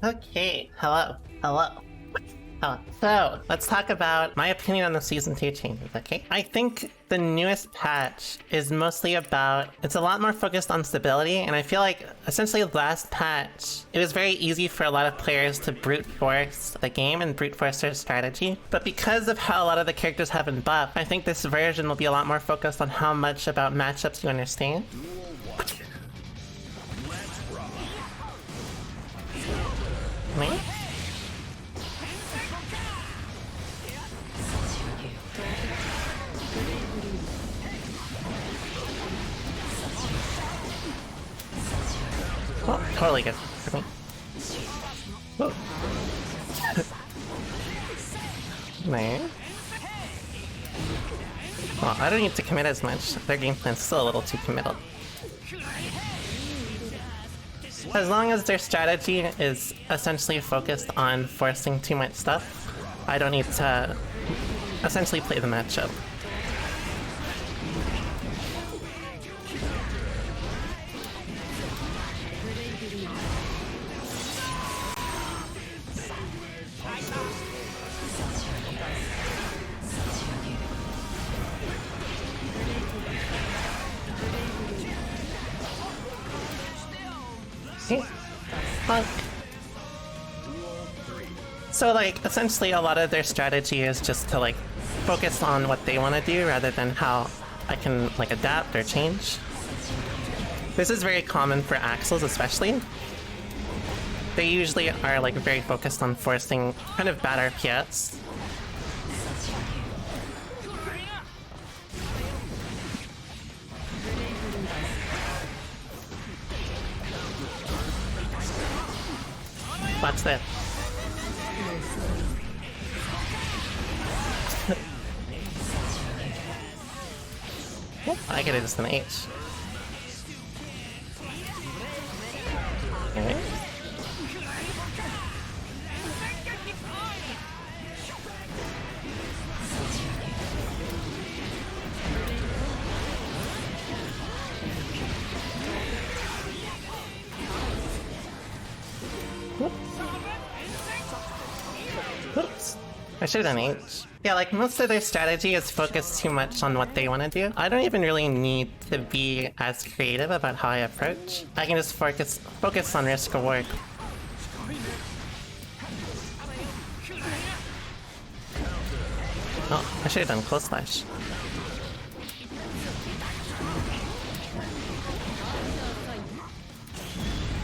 Okay, hello. So, let's talk about my opinion on the Season 2 changes, okay? I think the newest patch is mostly about, it's a lot more focused on stability, and I feel like, essentially last patch, it was very easy for a lot of players to brute force the game and brute force their strategy. But because of how a lot of the characters have been buffed, I think this version will be a lot more focused on how much about matchups you understand. Me? Oh, totally good for me. Oh. Nice. Well, I don't need to commit as much. Their game plan's still a little too committal. As long as their strategy is essentially focused on forcing too much stuff, I don't need to essentially play the matchup. So, like, essentially a lot of their strategy is just to, like, focus on what they want to do rather than how I can, like, adapt or change. This is very common for Axles, especially. They usually are, like, very focused on forcing kind of bad RPS. Watch this. I get it as an H. Okay. Oops. I should have done H. Yeah, like, most of their strategy is focused too much on what they want to do. I don't even really need to be as creative about how I approach. I can just focus on risk reward. Oh, I should have done close slash.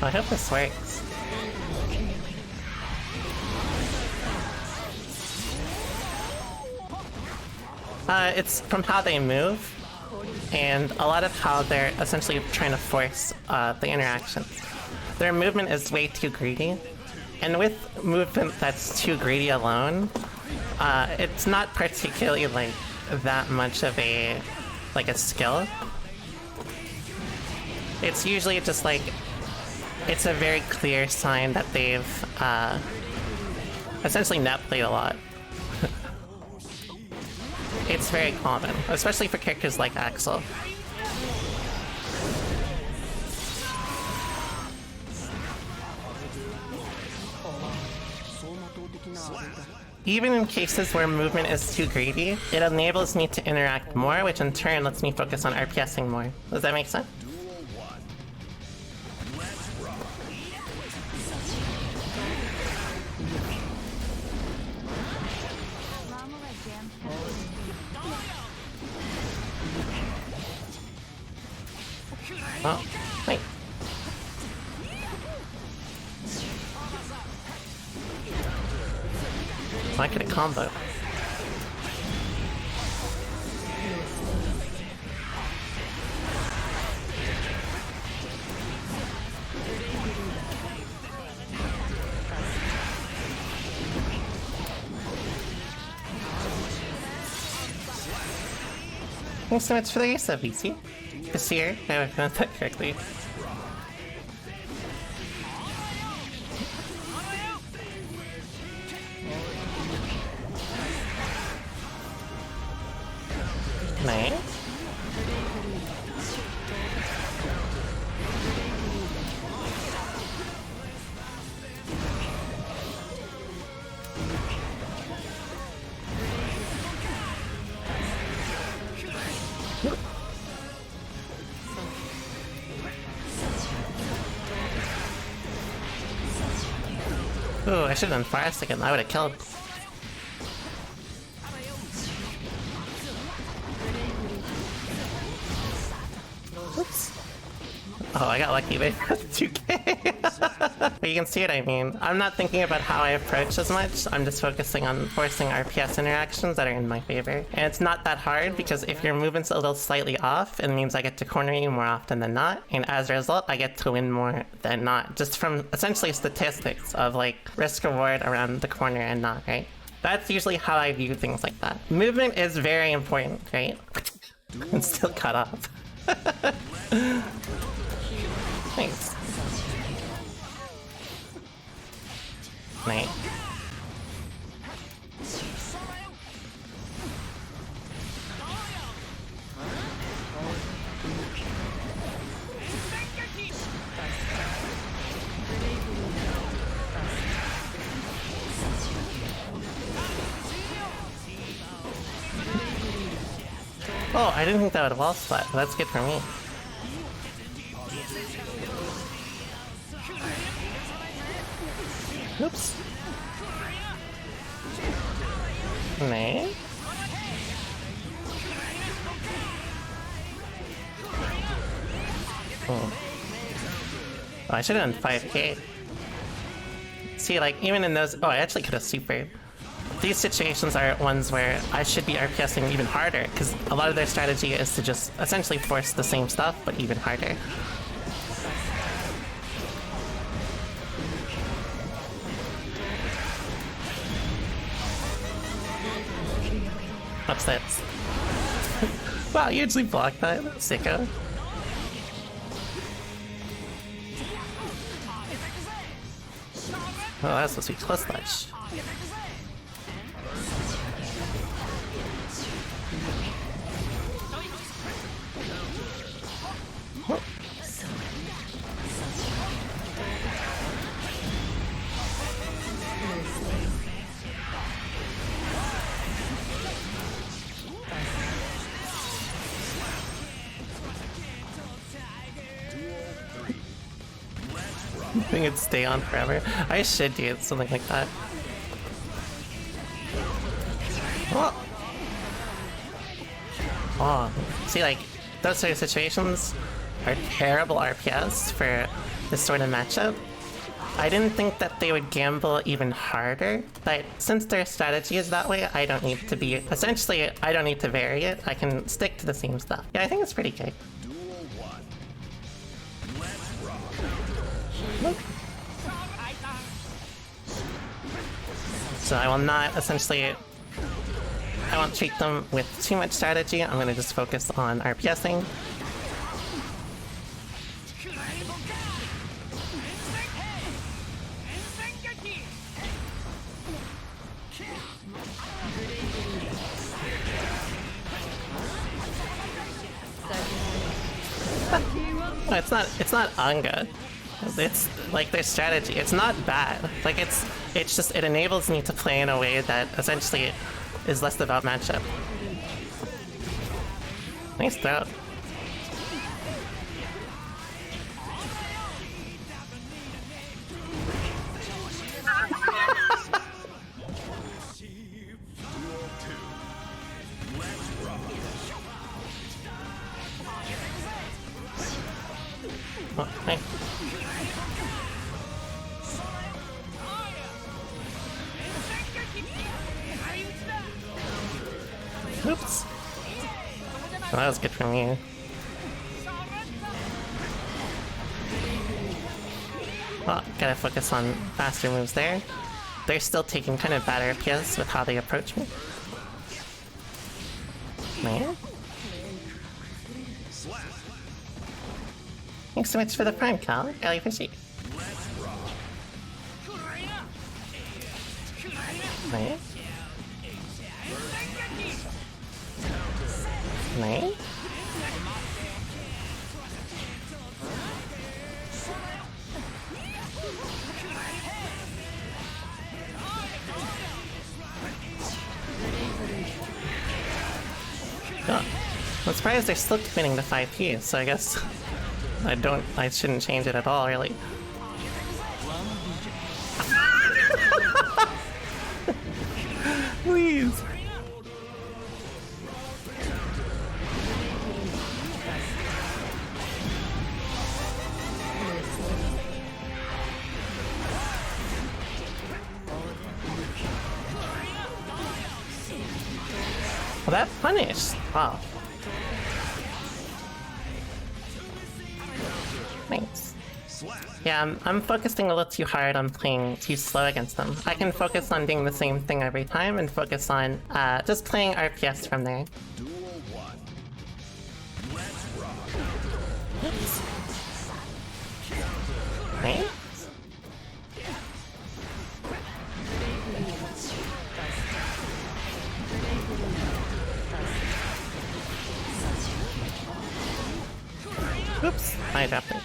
I hope this works. It's from how they move, and a lot of how they're essentially trying to force the interactions. Their movement is way too greedy, and with movement that's too greedy alone, it's not particularly like that much of a skill. It's usually just like it's a very clear sign that they've essentially net played a lot. It's very common, especially for characters like Axel. Even in cases where movement is too greedy, it enables me to interact more, which in turn lets me focus on RPSing more. Does that make sense? Oh, wait. I could have comboed. Thanks so much for the resub, BC. FishE, I would pronounce that correctly. Nice. Ooh, I should have done Faust again. I would have killed. Oops. Oh, I got lucky there. 2k. But you can see what I mean. I'm not thinking about how I approach as much. I'm just focusing on forcing RPS interactions that are in my favor. And it's not that hard because if your movement's a little slightly off, it means I get to corner you more often than not. And as a result, I get to win more than not. Just from essentially statistics of like risk reward around the corner and not, right? That's usually how I view things like that. Movement is very important, right? And still cut off. Thanks. Nice. Oh, I didn't think that would wall splat, but that's good for me. Oops. Nay. Oh, I should have done 5k. See, like, even in those... Oh, I actually could have supered. These situations are ones where I should be RPSing even harder, because a lot of their strategy is to just essentially force the same stuff, but even harder. What's that? Wow, you actually blocked that, sicko. Oh, that's supposed to be close touch. I think it'd stay on forever. I should do something like that. Oh. Oh. See, like, those sort of situations are terrible RPS for this sort of matchup. I didn't think that they would gamble even harder, but since their strategy is that way, I don't need to be... Essentially, I don't need to vary it. I can stick to the same stuff. Yeah, I think it's pretty good. So I will not essentially... I won't treat them with too much strategy. I'm going to just focus on RPSing. No, it's not Anga. It's like their strategy. It's not bad. Like it's just it enables me to play in a way that essentially is less about matchup. Nice throw. Oh, hey. Oops. Well, that was good from you. Well, gotta focus on faster moves there. They're still taking kind of bad RPS with how they approach me. Man. Thanks so much for the prime, Cal. Ellie FishE. Man. Man. Oh. I'm surprised they're still committing to 5P, so I guess I shouldn't change it at all, really. Well, that punished. Wow. Thanks. Yeah, I'm focusing a little too hard on playing too slow against them. I can focus on doing the same thing every time and focus on just playing RPS from there. Right? Oops, I dropped it.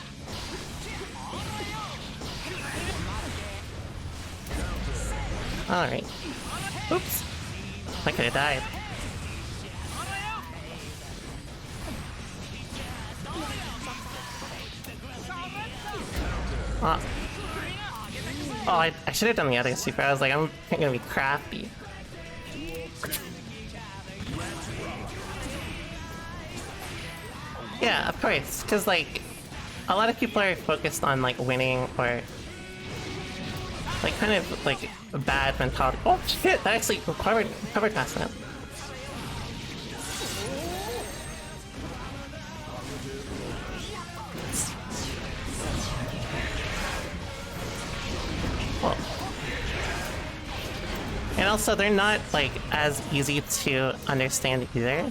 Alright. Oops. I could have died. Oh, I should have done the other super. I was like, I'm gonna be crafty. Yeah, of course, because like a lot of people are focused on like winning or like kind of like a bad mentality. Oh shit! That actually covered past that. Well, and also they're not like as easy to understand either.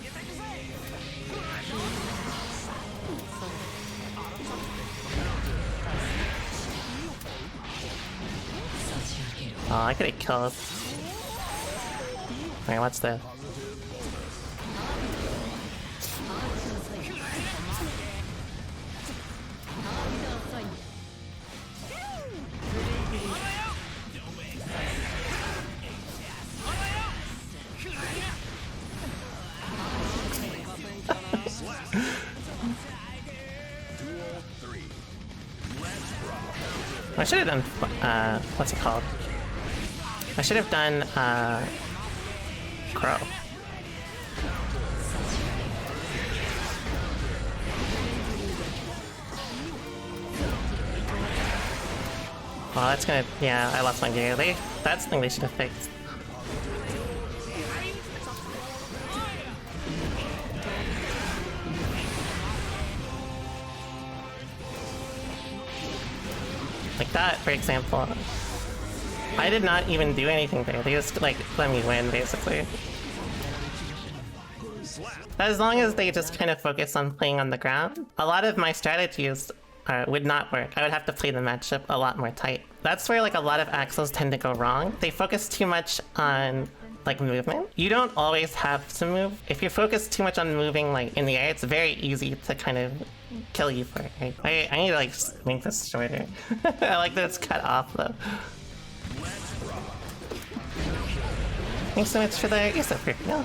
Oh, I could have killed. Alright, what's this? I should have done, what's it called? I should have done, Crow. Oh, that's gonna, yeah, I lost my gear. That's the thing they should have fixed. Like that, for example. I did not even do anything there. They just, like, let me win, basically. As long as they just kind of focus on playing on the ground, a lot of my strategies would not work. I would have to play the matchup a lot more tight. That's where, like, a lot of axles tend to go wrong. They focus too much on, like, movement. You don't always have to move. If you focus too much on moving, like, in the air, it's very easy to kind of kill you for it, right? I need to, like, make this shorter. I like that it's cut off, though. Thanks so much for the usurper. No.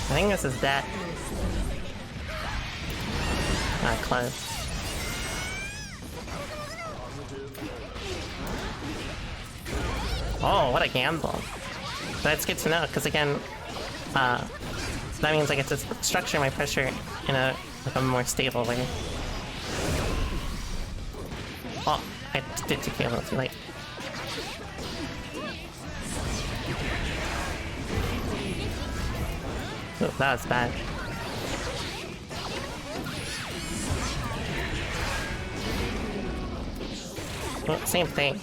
I think this is that. Not close. Oh, what a gamble. That's good to know, because again, that means I get to structure my pressure in a more stable way. Oh, I did TK a little too late. Ooh, that was bad. Well, same thing.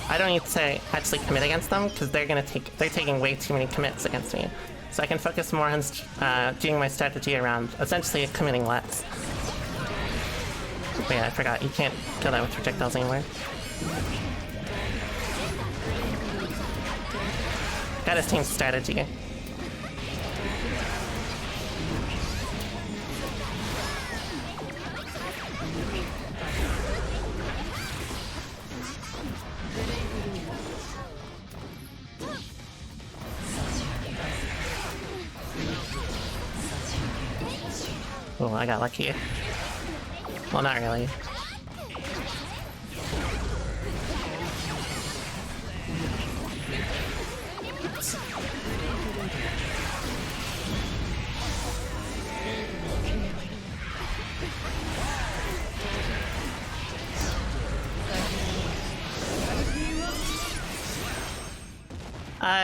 I don't need to actually commit against them because they're taking way too many commits against me. So I can focus more on doing my strategy around essentially committing less. But yeah, I forgot, you can't kill that with projectiles anymore. Got his team's strategy. Oh, I got lucky. Well, not really.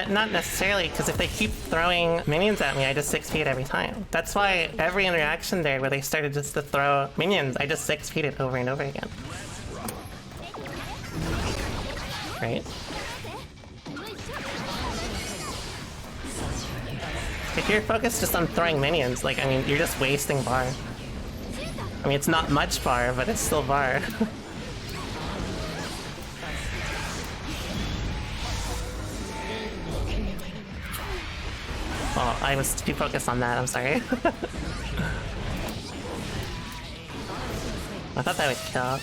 Not necessarily, because if they keep throwing minions at me, I just 6-feed every time. That's why every interaction there where they started just to throw minions, I just 6-feed it over and over again. Right? If you're focused just on throwing minions, like, I mean, you're just wasting bar. I mean, it's not much bar, but it's still bar. Oh, I was too focused on that, I'm sorry. I thought that would kill.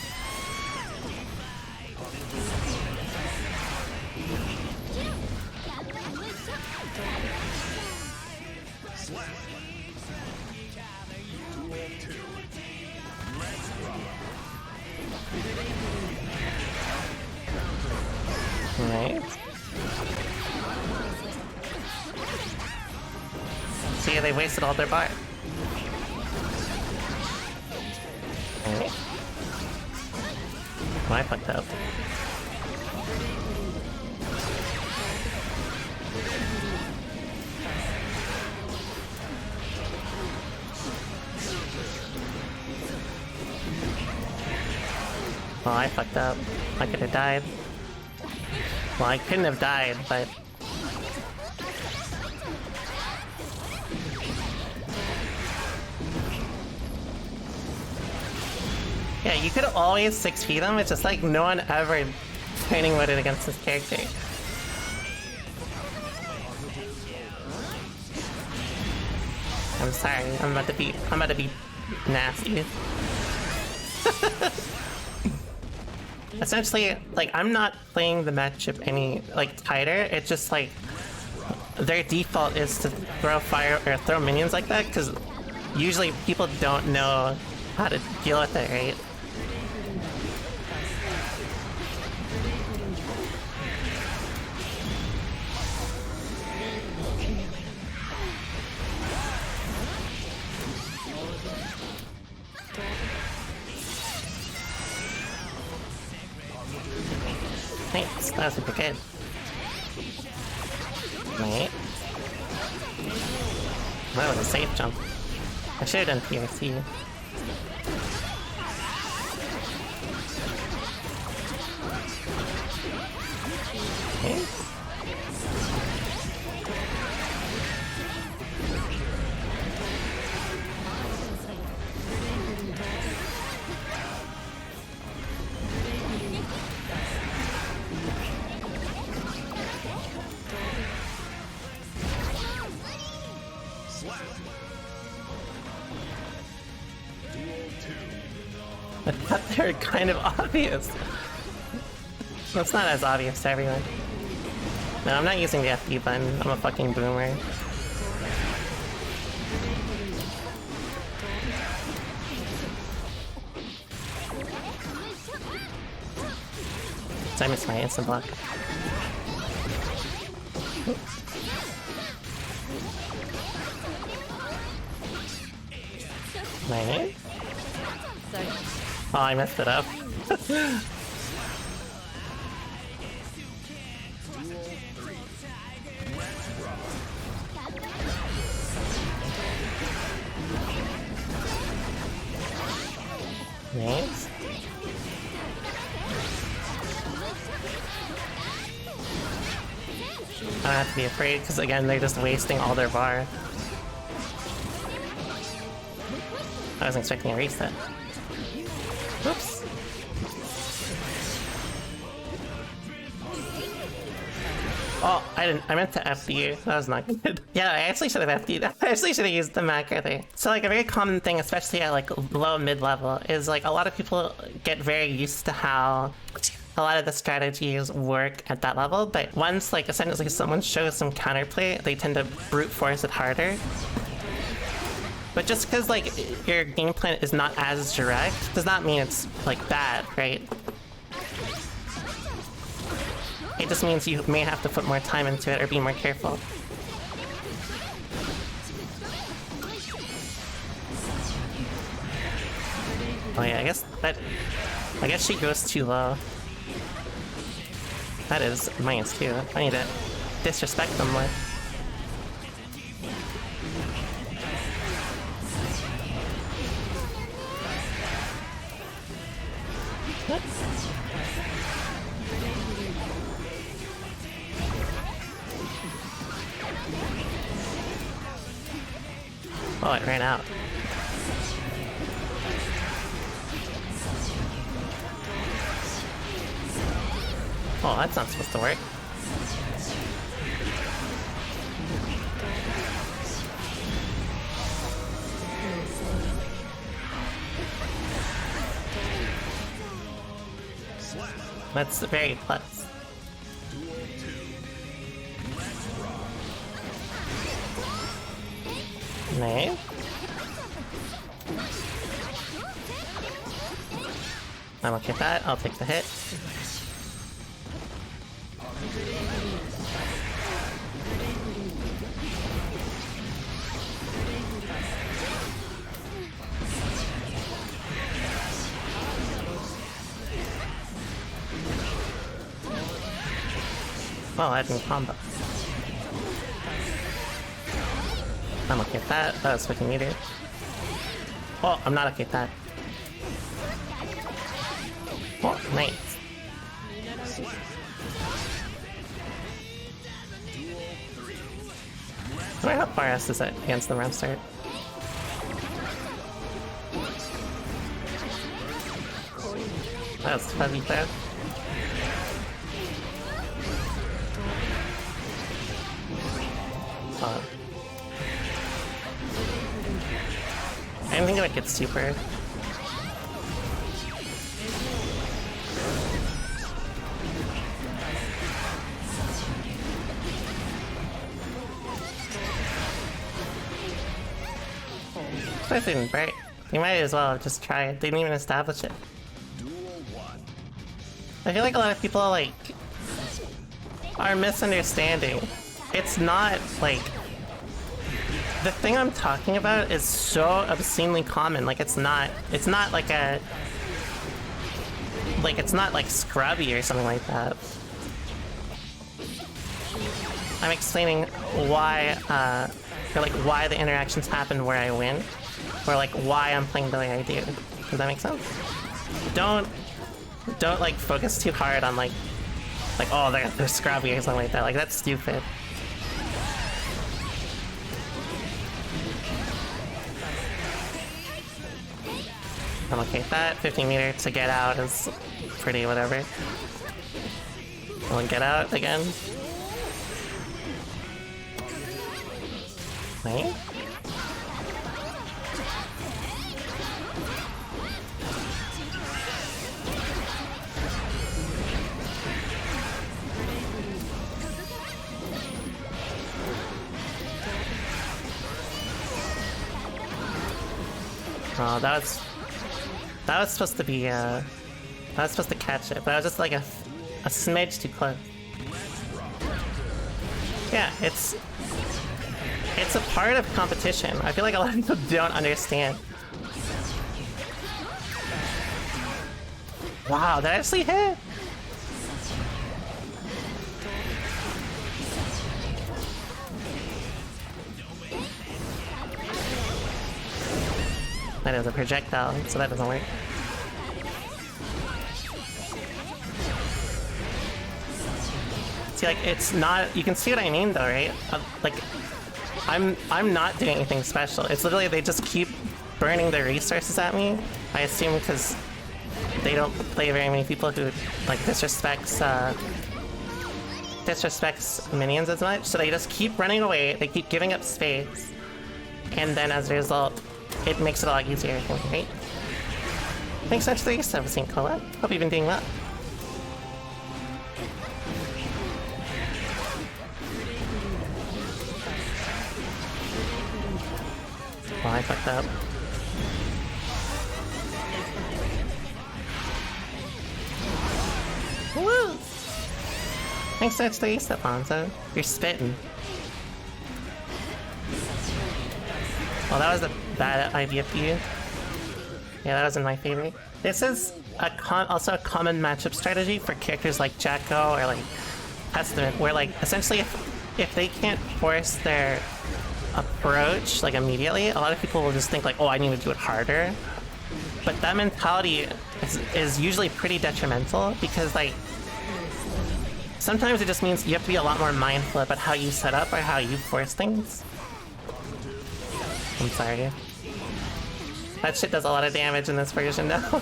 Right. See, they wasted all their bar. Right. Oh, I fucked up. Oh, I fucked up. I could have died. Well, I couldn't have died, but... Yeah, you could always 6-feed him, it's just like no one ever training with it against this character. I'm sorry, I'm about to be nasty. Essentially, like, I'm not playing the matchup any, like, tighter, it's just like, their default is to throw fire, or throw minions like that, because usually people don't know how to deal with it, right? Thanks, that was super good. Right. That was a safe jump. I should have done PRC. Okay. I thought they were kind of obvious. That's not as obvious to everyone. No, I'm not using the FD button. I'm a fucking boomer. So I missed my instant block. Right. Oh, I messed it up. Nice. I don't have to be afraid, because again, they're just wasting all their bar. I wasn't expecting a reset. Oops. Oh, I meant to FD. That was not good. Yeah, I actually should have FD'd. I actually should have used the macro there. So like a very common thing, especially at like low mid-level, is like a lot of people get very used to how a lot of the strategies work at that level, but once like essentially someone shows some counterplay, they tend to brute force it harder. But just because like your game plan is not as direct does not mean it's like bad, right? It just means you may have to put more time into it or be more careful. Oh yeah, I guess she goes too low. That is -2. I need to disrespect them with. What? Oh, it ran out. Oh, that's not supposed to work. That's very plus. Nice. I'm okay with that. I'll take the hit. Well, I didn't combo. I'm okay with that. That was freaking needed. Oh, I'm not okay with that. Oh, nice. I wonder how far S is it against the round start. That was fuzzy there. I didn't think it would get super. That didn't break. You might as well just try it. They didn't even establish it. I feel like a lot of people like are misunderstanding. It's not like the thing I'm talking about is so obscenely common. Like it's not like a it's not like scrubby or something like that. I'm explaining why or like why the interactions happen where I win, or like why I'm playing the way I do. Does that make sense? Don't like focus too hard on like oh they're scrubby or something like that. Like that's stupid. I'm okay with that. 15 meter to get out is pretty whatever. I'll get out again. Wait. Oh, that was supposed to be, I was supposed to catch it, but I was just like a smidge too close. Yeah, it's a part of competition. I feel like a lot of people don't understand. Wow, that actually hit! That is a projectile, so that doesn't work. See, like, it's not... You can see what I mean, though, right? Like, I'm not doing anything special. It's literally they just keep burning their resources at me. I assume because they don't play very many people who, like, disrespects minions as much. So they just keep running away, they keep giving up space, and then as a result, it makes it a lot easier, I think, right? Thanks so much for the servicing, Colette. Hope you've been doing well. Oh, I fucked up. Woo! Thanks so much for the ace, Alfonso. You're spitting. Well, that was a bad idea for you. Yeah, that wasn't my favorite. This is also a common matchup strategy for characters like Jacko or like Testament, where like essentially if they can't force their approach like immediately, a lot of people will just think like, oh, I need to do it harder. But that mentality is usually pretty detrimental, because like sometimes it just means you have to be a lot more mindful about how you set up or how you force things. I'm sorry. That shit does a lot of damage in this version now.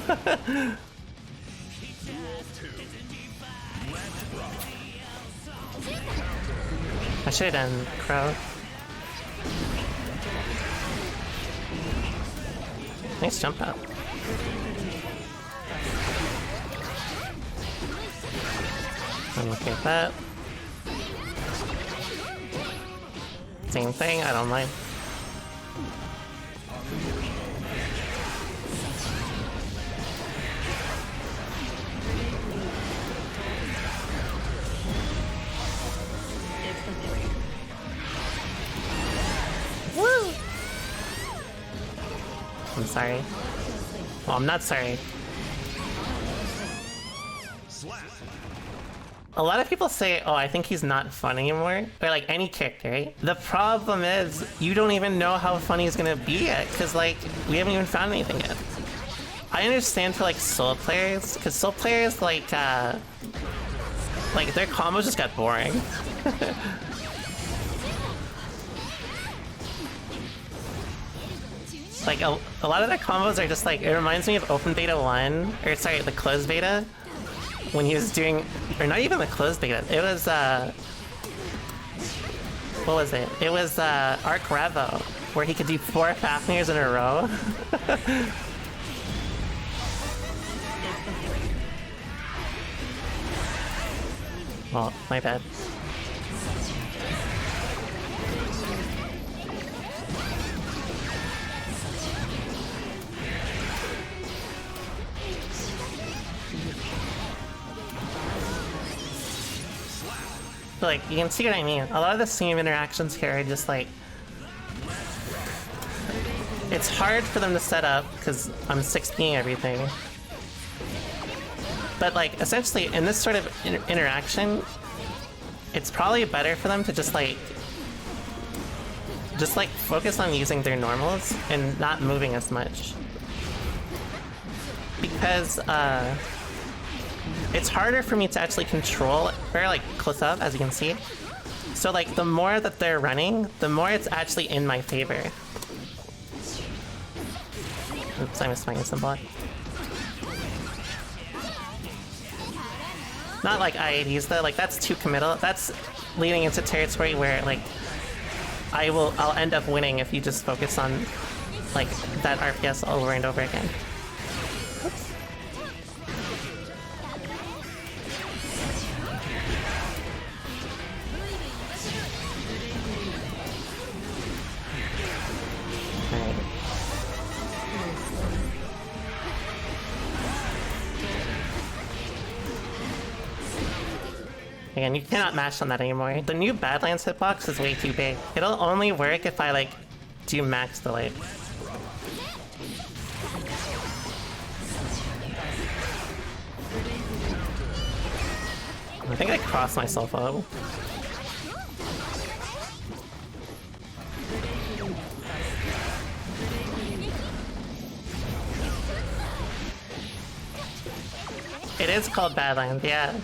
I should have done Crow. Nice jump up. I'm okay with that. Same thing, I don't mind. Woo! I'm sorry. Well, I'm not sorry. A lot of people say, oh, I think he's not fun anymore. Or like any character, right? The problem is, you don't even know how funny he's gonna be yet, because like, we haven't even found anything yet. I understand for like Soul players, because Soul players like their combos just got boring. Like a lot of their combos are just like, it reminds me of Open Beta 1, or sorry, the Closed Beta, when he was doing, or not even the Closed Beta, it was what was it? It was Arc Revo, where he could do 4 Fafnirs in a row. Well, my bad. But like, you can see what I mean. A lot of the same interactions here are just like, it's hard for them to set up because I'm 6P'ing everything. But like, essentially, in this sort of interaction, it's probably better for them to just like focus on using their normals and not moving as much. Because it's harder for me to actually control very like close up, as you can see. So like, the more that they're running, the more it's actually in my favor. Oops, I missed my instant block. Not like IADs though, like that's too committal. That's leading into territory where like I'll end up winning if you just focus on like that RPS over and over again. Oops. Alright. Again, you cannot mash on that anymore. The new Badlands hitbox is way too big. It'll only work if I, like, do max delay. I think I crossed myself up. It is called Badlands, yeah.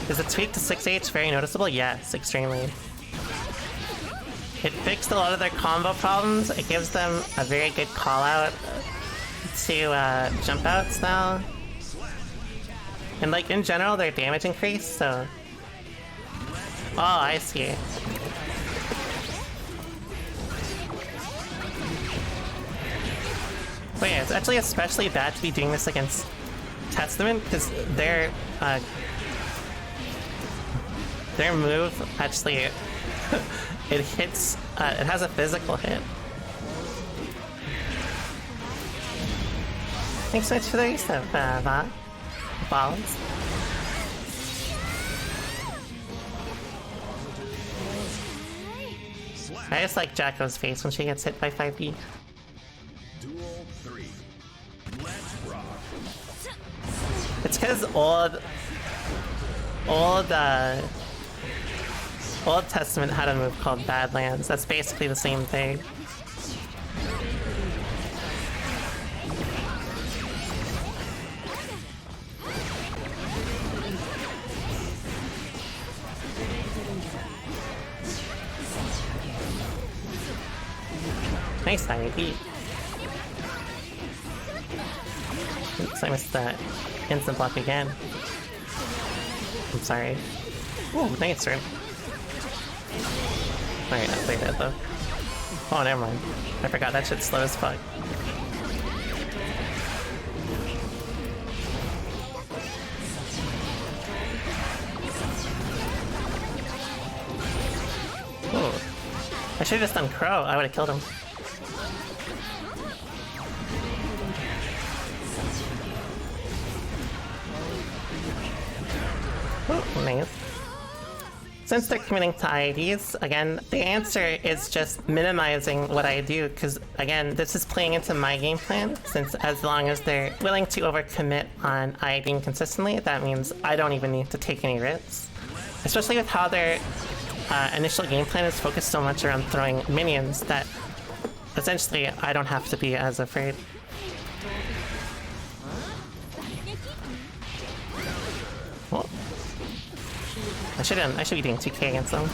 Is the tweak to 6H very noticeable? Yes, extremely. It fixed a lot of their combo problems. It gives them a very good call out to jump outs now. And like in general, their damage increased, so... Oh, I see. But yeah, it's actually especially bad to be doing this against Testament, because their move actually it hits it has a physical hit. Thanks so much for the reset, balls. I just like Jacko's face when she gets hit by 5B. Duel 3. Let's rock. because Old Testament had a move called Badlands. That's basically the same thing. Nice tiny beat. Oops, I missed that instant block again. I'm sorry. Ooh, nice turn. Alright, I played that though. Oh, never mind. I forgot that shit's slow as fuck. Ooh. I should've just done Crow. I would've killed him. Ooh, nice. Since they're committing to IDs, again, the answer is just minimizing what I do, because, again, this is playing into my game plan, since as long as they're willing to overcommit on IDing consistently, that means I don't even need to take any risks. Especially with how their initial game plan is focused so much around throwing minions that, essentially, I don't have to be as afraid. Well, I should be doing 2k against them.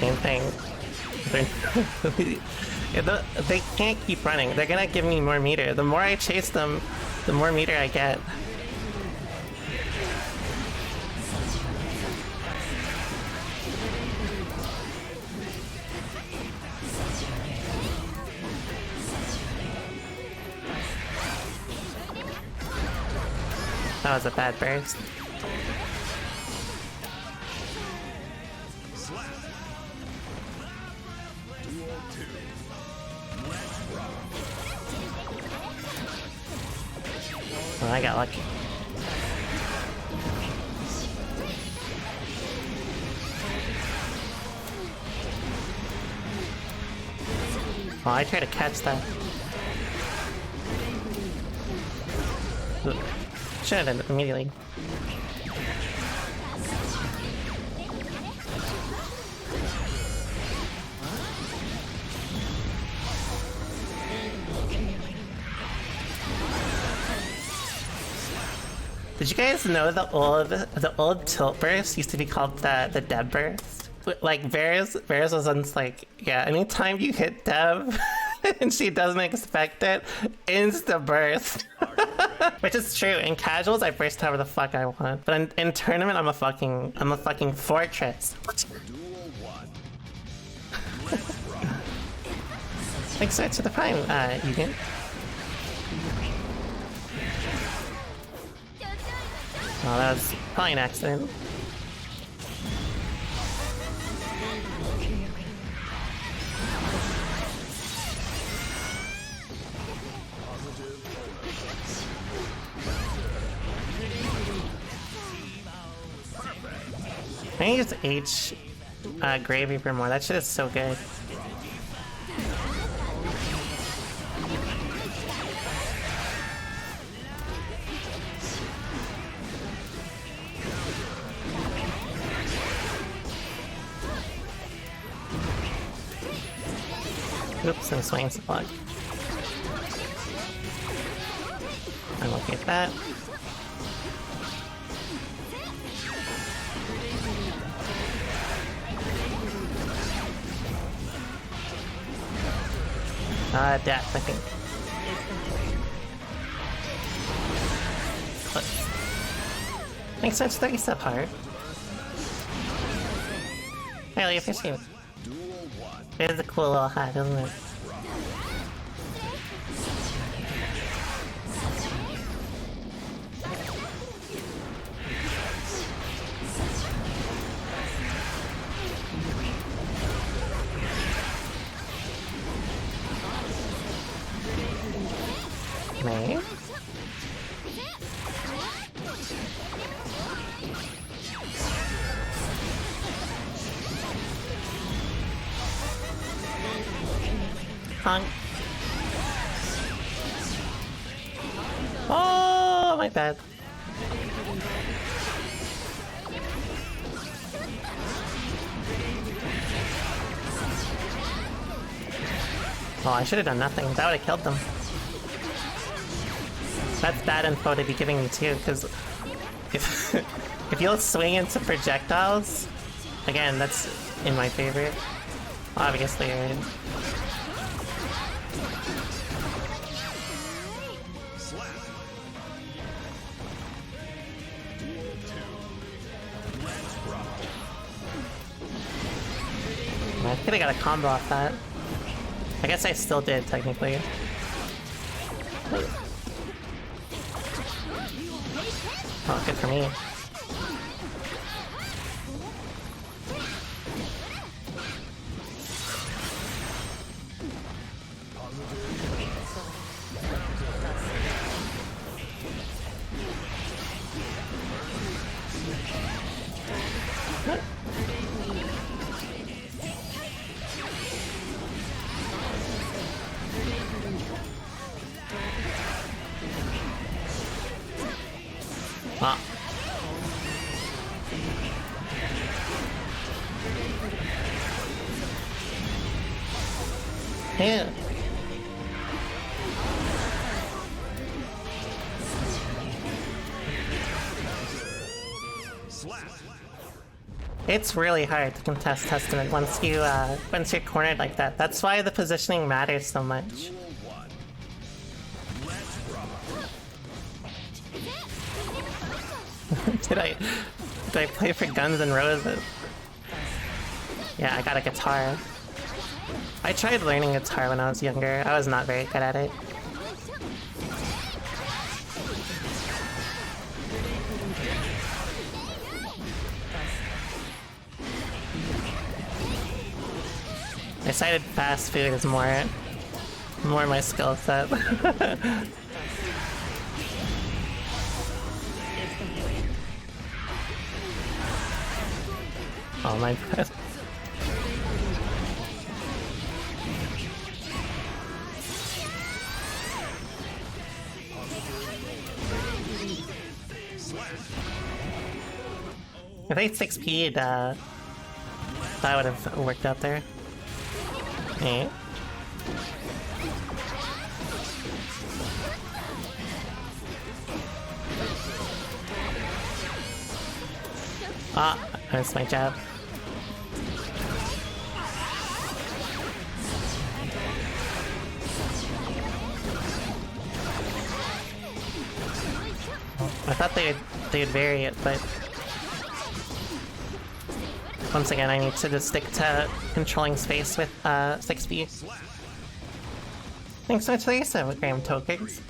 Same thing. They can't keep running. They're gonna give me more meter. The more I chase them, the more meter I get. That was a bad burst. Oh, I got lucky. Oh, I tried to catch that. Ooh. Should have done it immediately. Did you guys know the old tilt burst used to be called the Deb burst? Like Varys was on like, yeah, anytime you hit Deb and she doesn't expect it, insta burst. Which is true. In casuals, I burst however the fuck I want, but in tournament, I'm a fucking fortress. Thanks so much for the prime, Egan. Oh, that was probably an accident. I need to use H Grave Reaper more. That shit is so good. Oops, I'm swinging the block. I'm looking at that. Death, I think. But makes sense, 30 step hard. Really appreciate it. It is a cool little hat, isn't it? Nice. Honk. Oh, my bad. Oh, I should have done nothing. That would have killed them. That's bad info to be giving me too, because if you'll swing into projectiles, again, that's in my favor. Obviously, right? I could have got a combo off that. I guess I still did, technically. Oh, good for me. Ah. Yeah. It's really hard to contest Testament once you're cornered like that. That's why the positioning matters so much. Did I play for Guns N' Roses? Yeah, I got a guitar. I tried learning guitar when I was younger. I was not very good at it. I decided fast food is more my skill set. Oh my god. If I 6P'd, that would have worked out there. Hey. Ah, I missed my jab. I thought they'd vary it, but once again I need to just stick to controlling space with 6B. Thanks so much for the 7 tokens.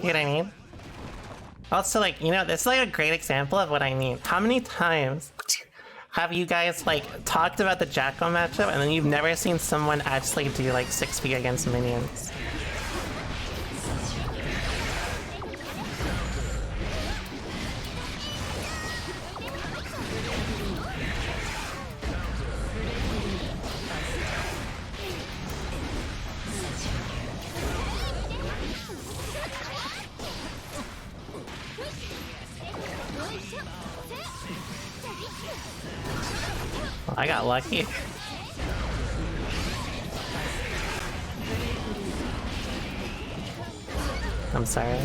You know what I mean? Also, like, you know, this is like a great example of what I mean. How many times have you guys, like, talked about the Jacko matchup and then you've never seen someone actually do, like, 6P against minions? I got lucky. I'm sorry.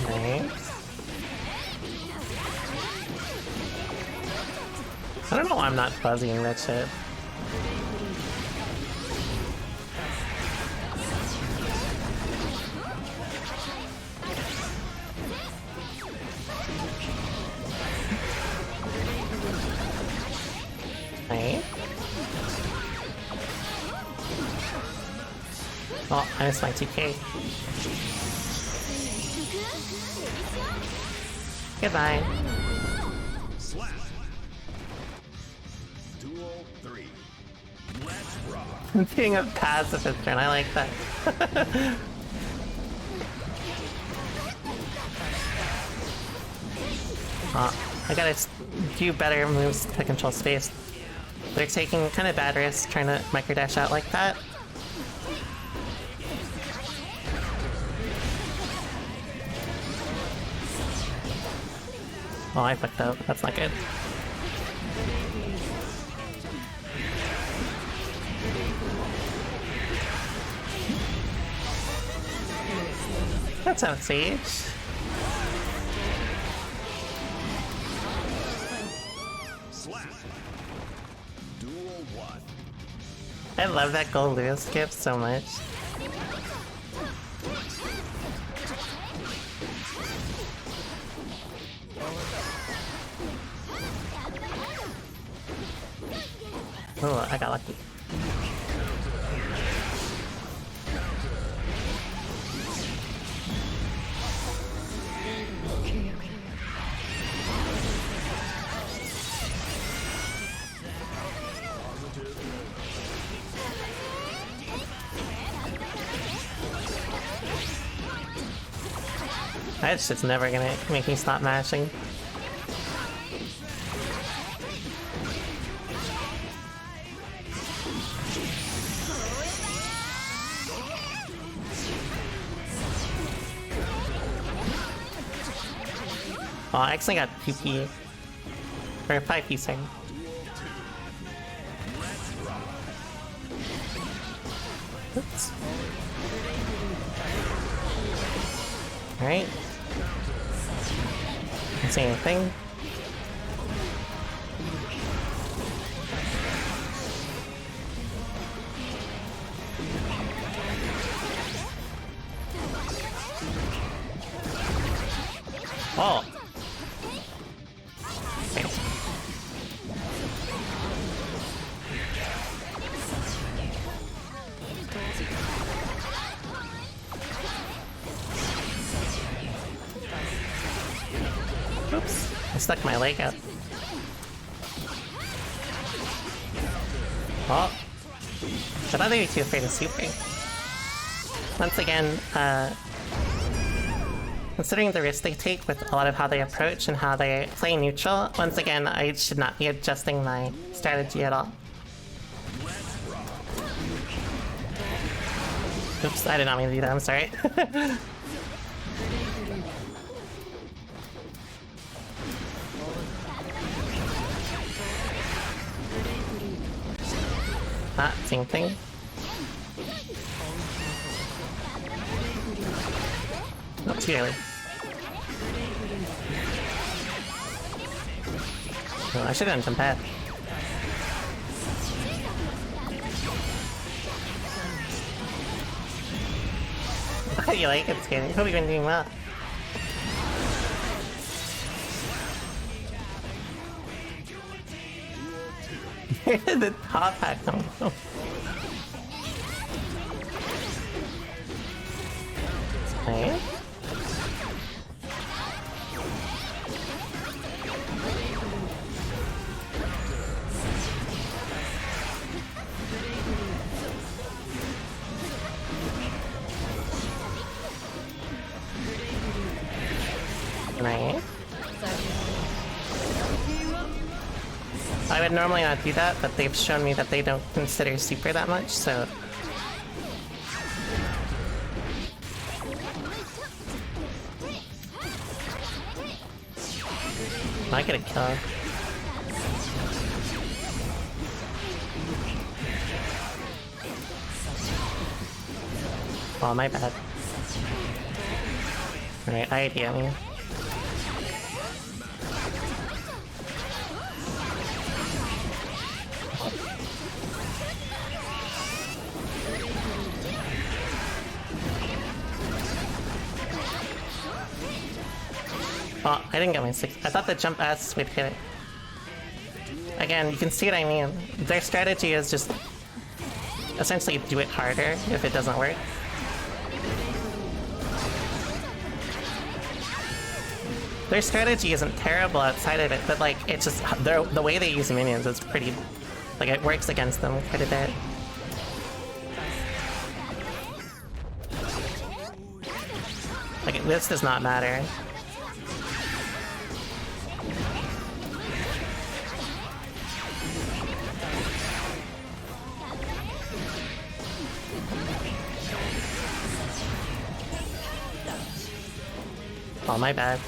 Nice. I don't know why I'm not fuzzying that shit. Right. Oh, I missed my 2k. Goodbye. Duel 3. Let's rock. Being a pacifist turn, I like that. I gotta do better moves to control space. They're taking kind of bad risks trying to micro dash out like that. Oh, I fucked up. That's not good. That's out Sage. Slap. Duel 1. I love that gold Lewis skip so much. Oh, I got lucky. That's just never gonna make me stop mashing. Oh, I actually got 2p. Or 5p, sorry. Oops. Alright. Can't see anything. Oh! Okay. Oops, I stuck my leg out. Oh, I thought they'd be too afraid of super. Once again, considering the risk they take with a lot of how they approach and how they play neutral, once again, I should not be adjusting my strategy at all. Oops, I did not mean to do that, I'm sorry. Same thing. Not too early. Oh, I should have done some pad. How do you like it, Squire? Hope you've been doing well. The top hat. Oh. Okay. Nice. I would normally not do that, but they've shown me that they don't consider super that much, so... I get a kill. Oh, my bad. Alright, idea me. Oh, I didn't get my 6. I thought the jump S would hit it. Again, you can see what I mean. Their strategy is just essentially do it harder if it doesn't work. Their strategy isn't terrible outside of it, but like, it's just the way they use minions is pretty... Like, it works against them quite a bit. Like, this does not matter. Oh, my bad.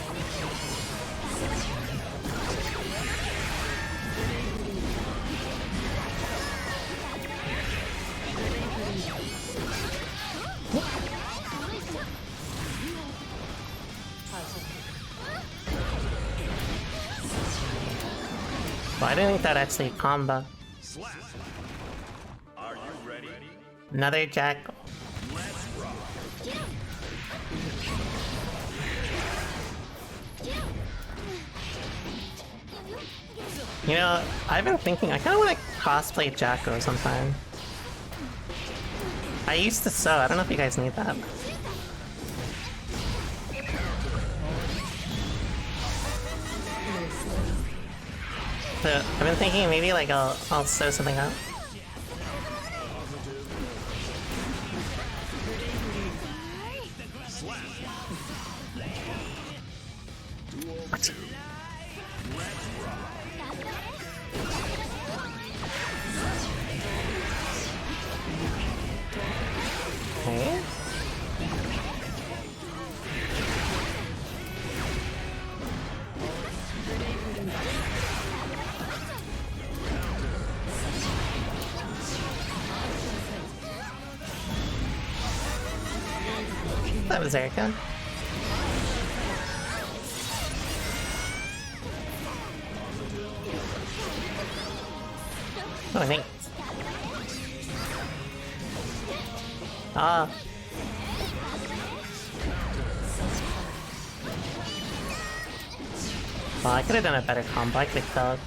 Well, I didn't think that actually combo. Slap. Are you ready? Another jackal. Let's rock. You know, I've been thinking I kind of want to cosplay Jacko sometime. I used to sew. I don't know if you guys need that. So I've been thinking maybe like I'll sew something up. What? Okay. That was Erica. Oh, thanks. Ah. Well, I could have done a better combo. I could have killed.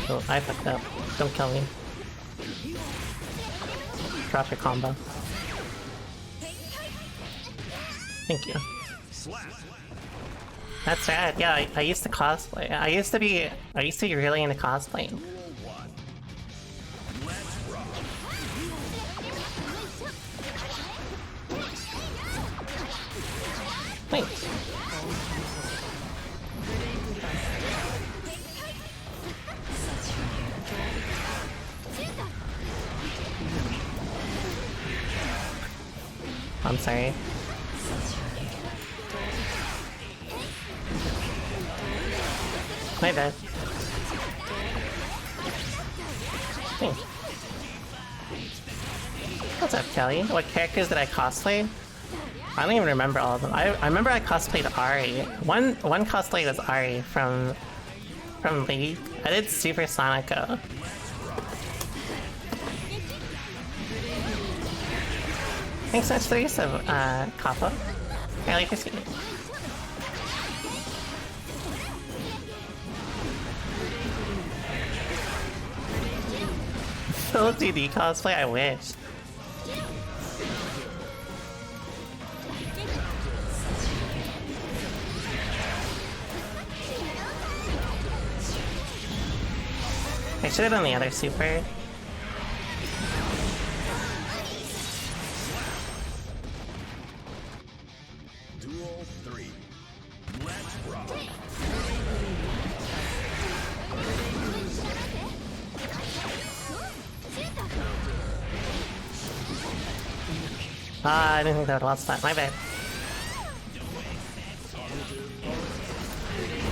Oh, I fucked up. Don't kill me. Drop your combo. Thank you. That's rad. Yeah, I used to cosplay. I used to be really into cosplaying. Thanks. I'm sorry. My bad. Thanks. What's up, Kelly? What characters did I cosplay? I don't even remember all of them. I remember I cosplayed Ari. One cosplay was Ari from League. I did Super Sonico. Thanks so much for the use of Kappa. I like your skin. Full DD cosplay, I wish. I should have done the other super. Duel 3. Let's rock. I didn't think that would last that. My bad.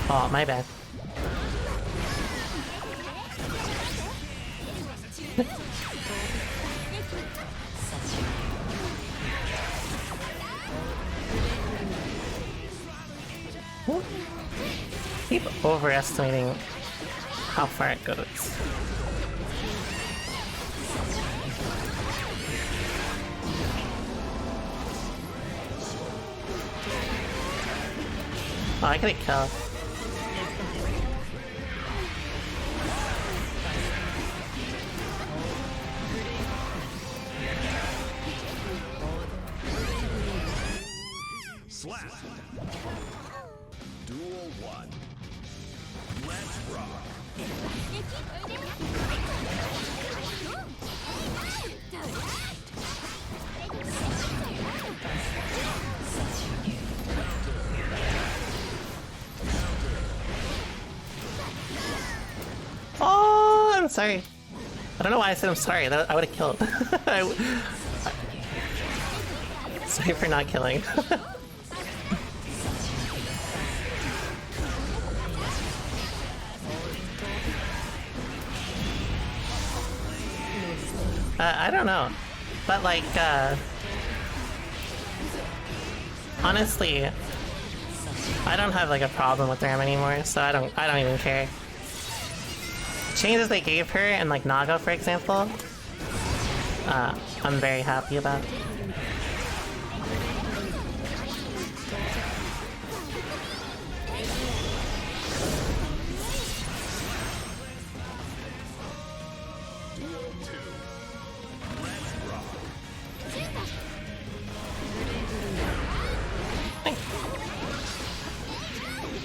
Oh, my bad. Keep overestimating how far it goes. Oh, I could've killed. Slap. Duel 1. Let's rock. Oh, I'm sorry. I don't know why I said I'm sorry. I would have killed. Sorry for not killing. I don't know, but like, honestly, I don't have like a problem with Ram anymore, so I don't even care. Changes they gave her in like Naga, for example, I'm very happy about.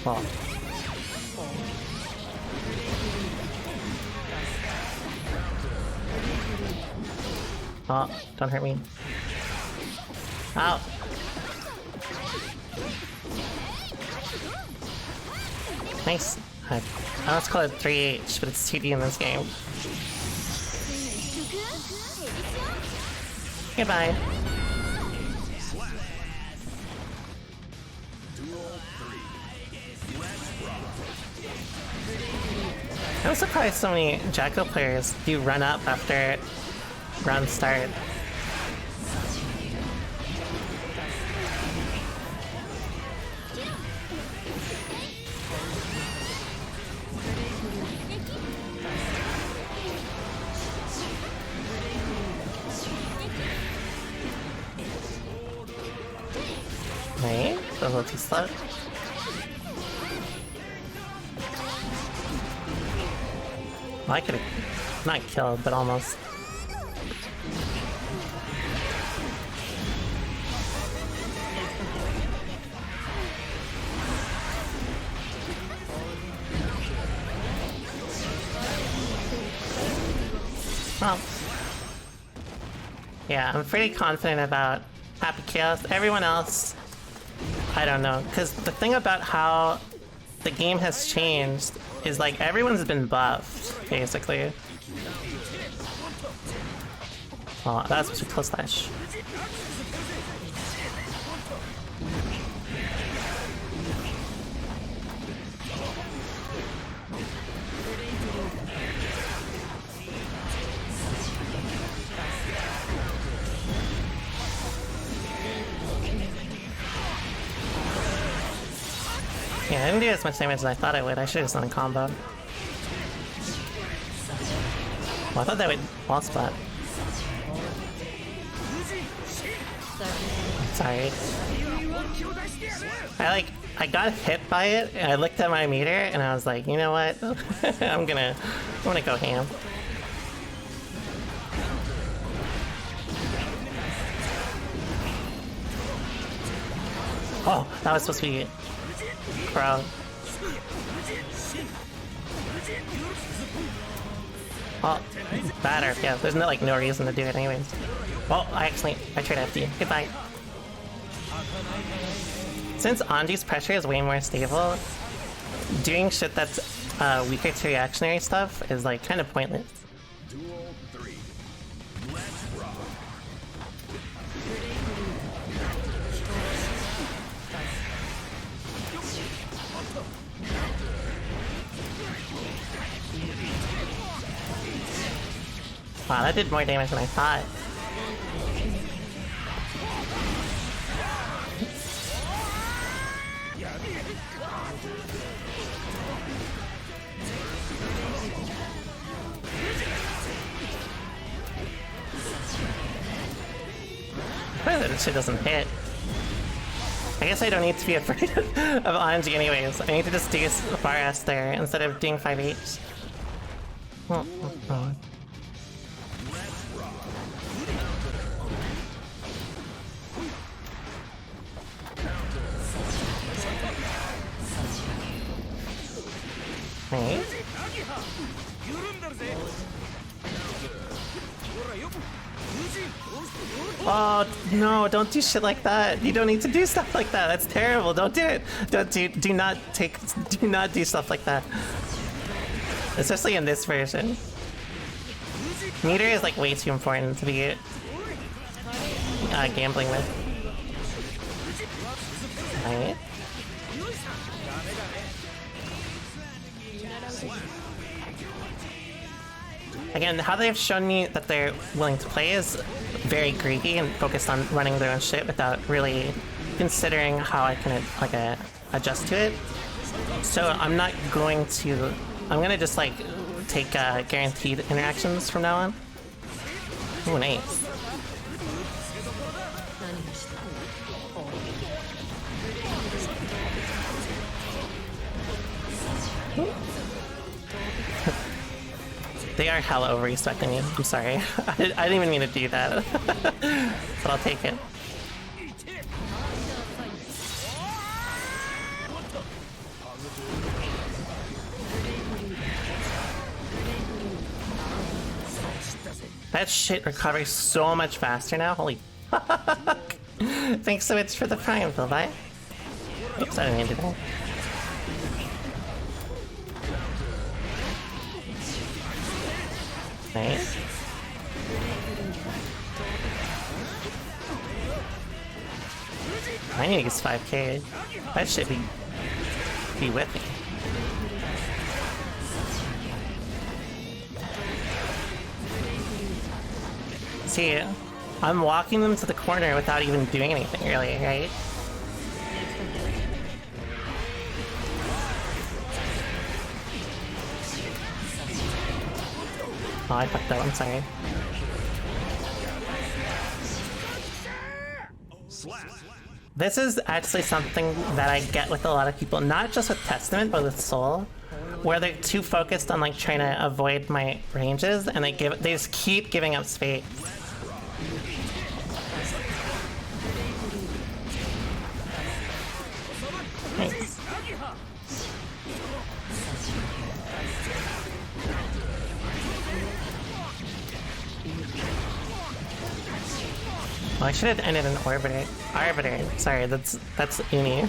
Well. Oh, don't hurt me. Ow. Nice. I almost call it 3H, but it's 2D in this game. Goodbye. I'm surprised so many Jacko players do run up after round start. Wait, a little too slow. Well, I could have not killed, but almost. Well, yeah, I'm pretty confident about Happy Chaos. Everyone else, I don't know, because the thing about how the game has changed is like everyone's been buffed, basically. Oh, that was supposed to be close slash. Yeah, I didn't do as much damage as I thought I would. I should have just done a combo. Well, I thought that would wall splat. Sorry. I got hit by it, and I looked at my meter, and I was like, you know what? I'm gonna go ham. Oh, that was supposed to be crowd. Oh, batter. Yeah, there's no no reason to do it anyways. Well, I tried FD. Goodbye. Since Anji's pressure is way more stable, doing shit that's weaker to reactionary stuff is like kind of pointless. Duel 3. Let's rock. Wow, that did more damage than I thought. This shit doesn't hit. I guess I don't need to be afraid of Anji anyways. I need to just do far S there instead of doing 5H. Right. Oh no, don't do shit like that. You don't need to do stuff like that. That's terrible. Don't do it. Do not do stuff like that. Especially in this version. Meter is like way too important to be gambling with. Right. Again, how they've shown me that they're willing to play is very greedy and focused on running their own shit without really considering how I can adjust to it. So I'm not going to. I'm gonna just like take guaranteed interactions from now on. Ooh, an ace. They are hella over-respecting you. I'm sorry. I didn't even mean to do that. But I'll take it. That shit recovers so much faster now. Holy fuck. Thanks so much for the prime, Phil. Bye. Oops, I didn't mean to do that. Nice. I need to get 5k. That should be with me. See, I'm walking them to the corner without even doing anything, really, right? Oh, I fucked up, I'm sorry. This is actually something that I get with a lot of people, not just with Testament, but with Soul, where they're too focused on like trying to avoid my ranges, and they just keep giving up space. Thanks. Oh, I should have ended an Orbiter. Arbiter. Sorry, that's Uni.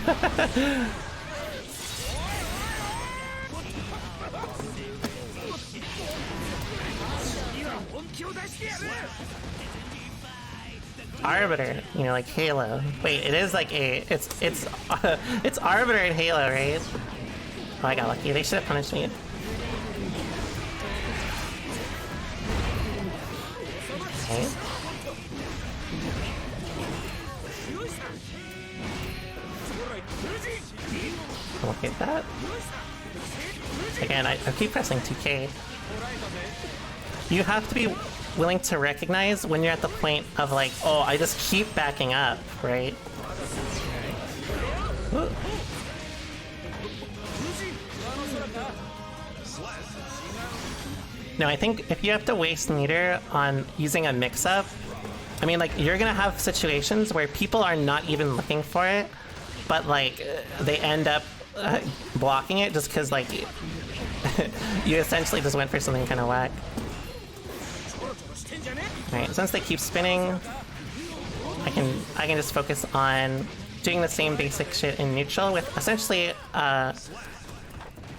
Arbiter, you know, like Halo. Wait, it is like it's Arbiter in Halo, right? Oh, I got lucky. They should have punished me. Okay. Okay, that. Again, I keep pressing 2K. You have to be willing to recognize when you're at the point of like, oh, I just keep backing up, right? Ooh. No, I think if you have to waste meter on using a mix-up, I mean, like, you're gonna have situations where people are not even looking for it, but like, they end up blocking it just because, like, you essentially just went for something kind of whack. Alright, since they keep spinning, I can just focus on doing the same basic shit in neutral with essentially, I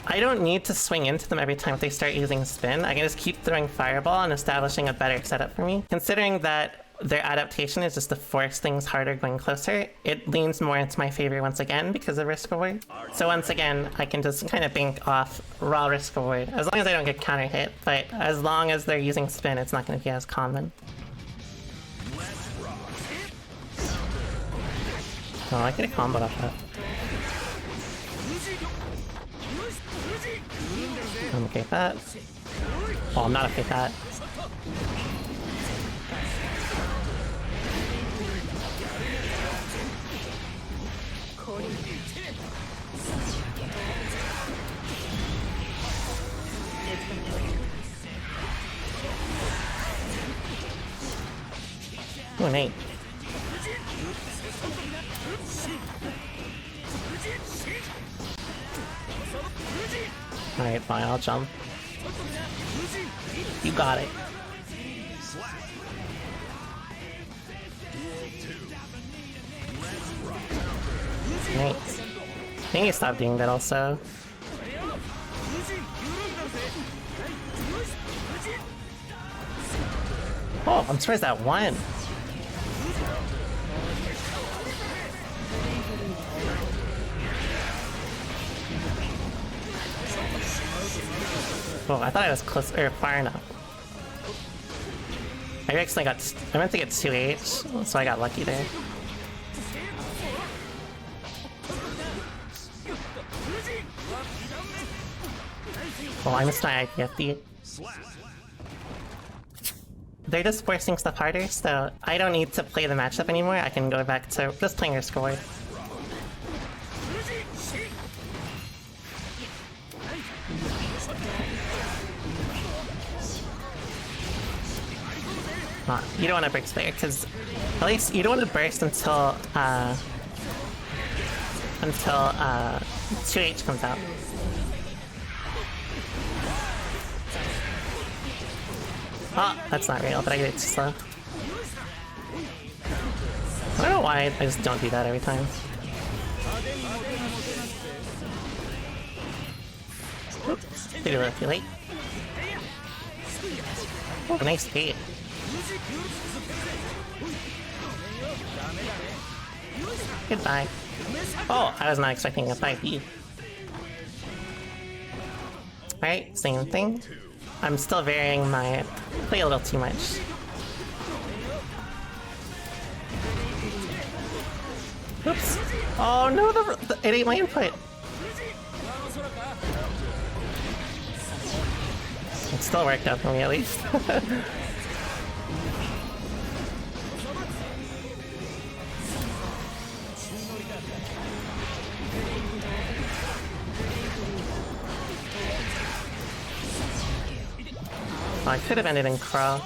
don't need to swing into them every time if they start using spin. I can just keep throwing Fireball and establishing a better setup for me. Considering that their adaptation is just to force things harder going closer, it leans more into my favor once again because of risk reward. So once again, I can just kind of bank off raw risk reward, as long as I don't get counter hit, but as long as they're using spin, it's not going to be as common. Oh, I get a combo off that. I'm okay with that. Oh, I'm not okay with that. Oh, Nate. Alright, fine, I'll jump. You got it. Nice. I think you stop doing that also. Oh, I'm surprised that won. Oh, I thought I was close or far enough. I actually got. I meant to get 2H, so I got lucky there. Oh, I missed my IPFD. They're just forcing stuff harder, so I don't need to play the matchup anymore. I can go back to just playing your score. You don't want to burst there, because at least you don't want to burst until 2H comes out. Oh, that's not real, but I get it too slow. I don't know why I just don't do that every time. Oops, did it a little too late. Oh, nice bait. Goodbye. Oh, I was not expecting a 5B. Alright, same thing. I'm still varying my play a little too much. Oops. Oh no, it ate my input. It still worked out for me at least. Oh, I could have ended in Crow.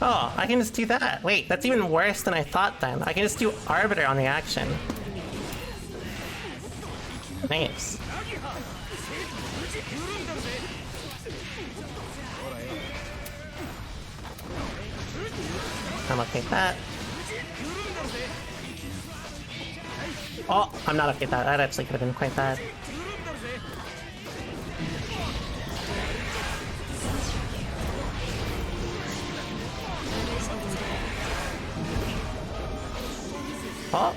Oh, I can just do that. Wait, that's even worse than I thought then. I can just do Arbiter on the action. Nice. I'm okay with that. Oh, I'm not okay with that. That actually could have been quite bad. Oh.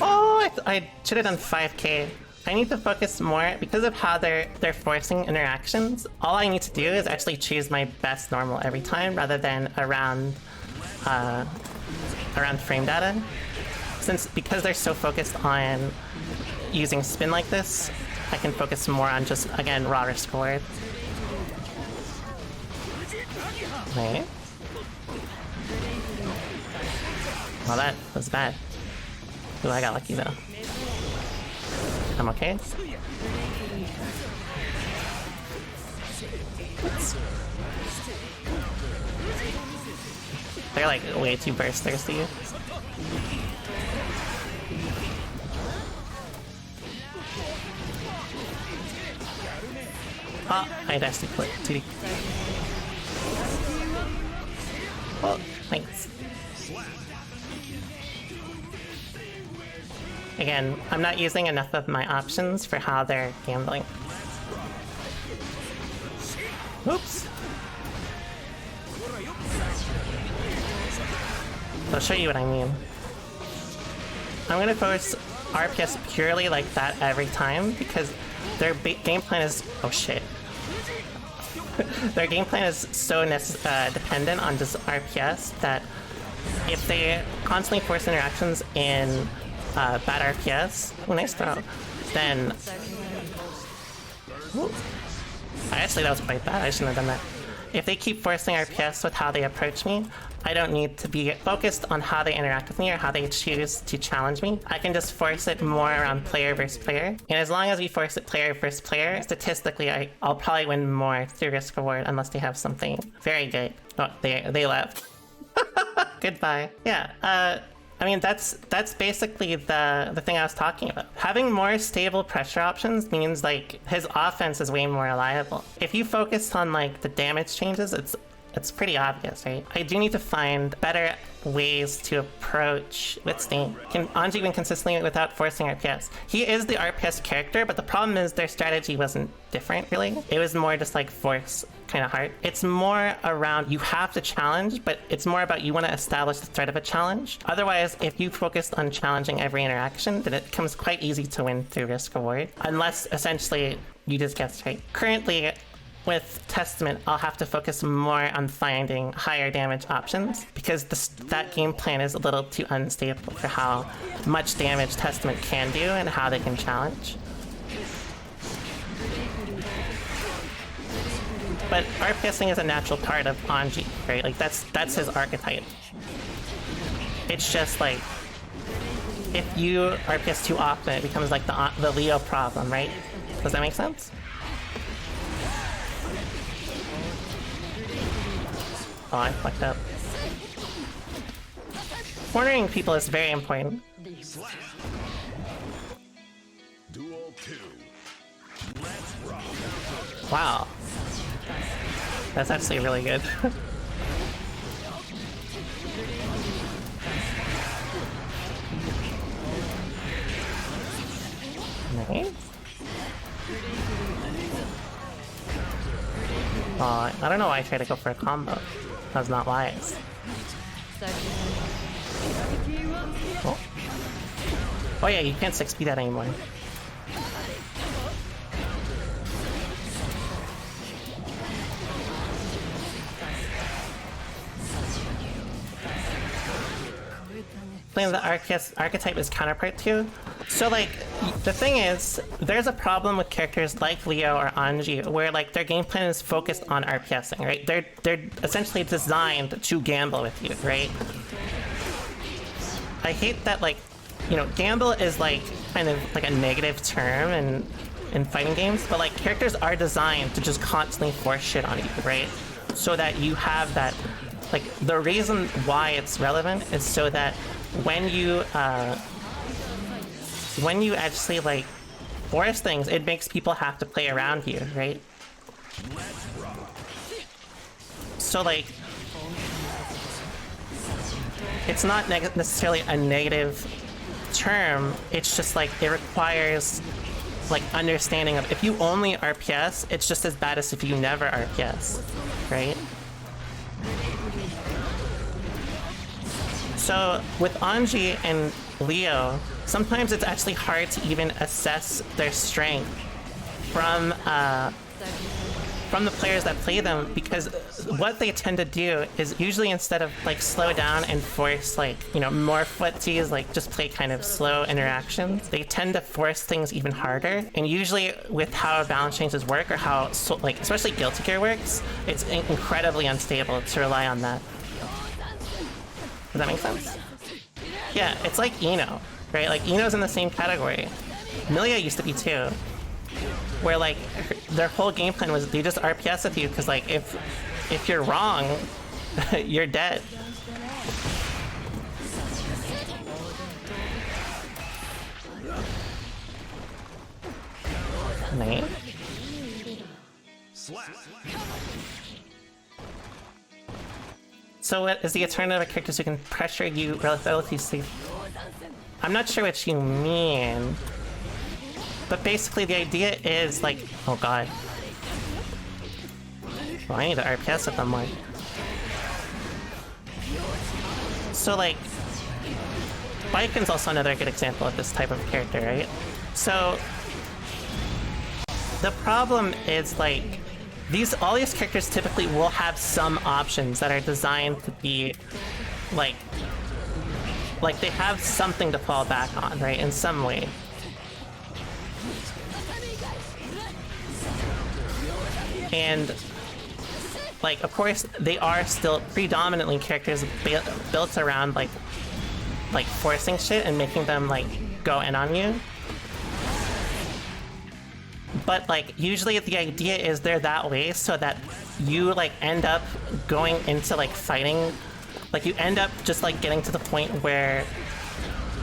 Oh, I should have done 5k. I need to focus more because of how they're forcing interactions. All I need to do is actually choose my best normal every time rather than around frame data. Because they're so focused on using spin like this, I can focus more on just, again, raw risk forward. Right. Well, that was bad. Ooh, I got lucky though. I'm okay. Oops. They're like way too burst thirsty. Oh, I dashed it quick. 2D. Oh, thanks. Again, I'm not using enough of my options for how they're gambling. Oops. I'll show you what I mean. I'm gonna force RPS purely like that every time because their game plan is... oh shit. Their game plan is so dependent on just RPS that if they constantly force interactions in bad RPS... oh, nice throw. then... Ooh. Actually, that was quite bad. I shouldn't have done that. If they keep forcing RPS with how they approach me, I don't need to be focused on how they interact with me or how they choose to challenge me. I can just force it more around player versus player. And as long as we force it player versus player, statistically, I'll probably win more through risk reward unless they have something very good. Oh, they left. Goodbye. Yeah, I mean, that's basically the thing I was talking about. Having more stable pressure options means, like, his offense is way more reliable. If you focus on, like, the damage changes, it's pretty obvious, right? I do need to find better ways to approach Blitzstein. Can Anji win consistently without forcing RPS? He is the RPS character, but the problem is their strategy wasn't different, really. It was more just like force kind of hard. It's more around you have to challenge, but it's more about you want to establish the threat of a challenge. Otherwise, if you focused on challenging every interaction, then it becomes quite easy to win through risk reward, unless essentially you just get straight. Currently, with Testament, I'll have to focus more on finding higher damage options because that game plan is a little too unstable for how much damage Testament can do and how they can challenge. But RPSing is a natural part of Anji, right? Like that's his archetype. It's just like if you RPS too often, it becomes like the Leo problem, right? Does that make sense? Oh, I fucked up. Cornering people is very important. Duel 2. Let's rock. Wow. That's actually really good. Nice. I don't know why I tried to go for a combo. That's not wise. Oh. Oh yeah, you can't 6P that anymore. Playing the archetype is counterpart too. So like, the thing is, there's a problem with characters like Leo or Anji where like their game plan is focused on RPSing, right? They're essentially designed to gamble with you, right? I hate that, like, you know, gamble is like kind of like a negative term in fighting games, but like characters are designed to just constantly force shit on you, right? So that you have that, like, the reason why it's relevant is so that when you actually like force things, it makes people have to play around you, right? So like, it's not necessarily a negative term, it's just like it requires like understanding of if you only RPS, it's just as bad as if you never RPS, right? So with Anji and Leo, sometimes it's actually hard to even assess their strength from the players that play them, because what they tend to do is usually instead of like slow down and force like, you know, more footsies, like just play kind of slow interactions, they tend to force things even harder. And usually with how balance changes work or how like especially Guilty Gear works, it's incredibly unstable to rely on that. Does that make sense? Yeah, it's like Eno, right? Like Eno's in the same category. Milia used to be too. Where like their whole game plan was they just RPS with you because like if you're wrong, you're dead. Nice. So what is the alternative of characters who can pressure you relatively safe? I'm not sure what you mean. But basically the idea is like, oh god. Oh, I need to RPS with them more. So like, Baiken's also another good example of this type of character, right? So the problem is like, all these characters typically will have some options that are designed to be like they have something to fall back on, right? In some way. And like, of course, they are still predominantly characters built around like forcing shit and making them like go in on you. But like, usually the idea is they're that way so that you like end up going into like fighting. Like, you end up just like getting to the point where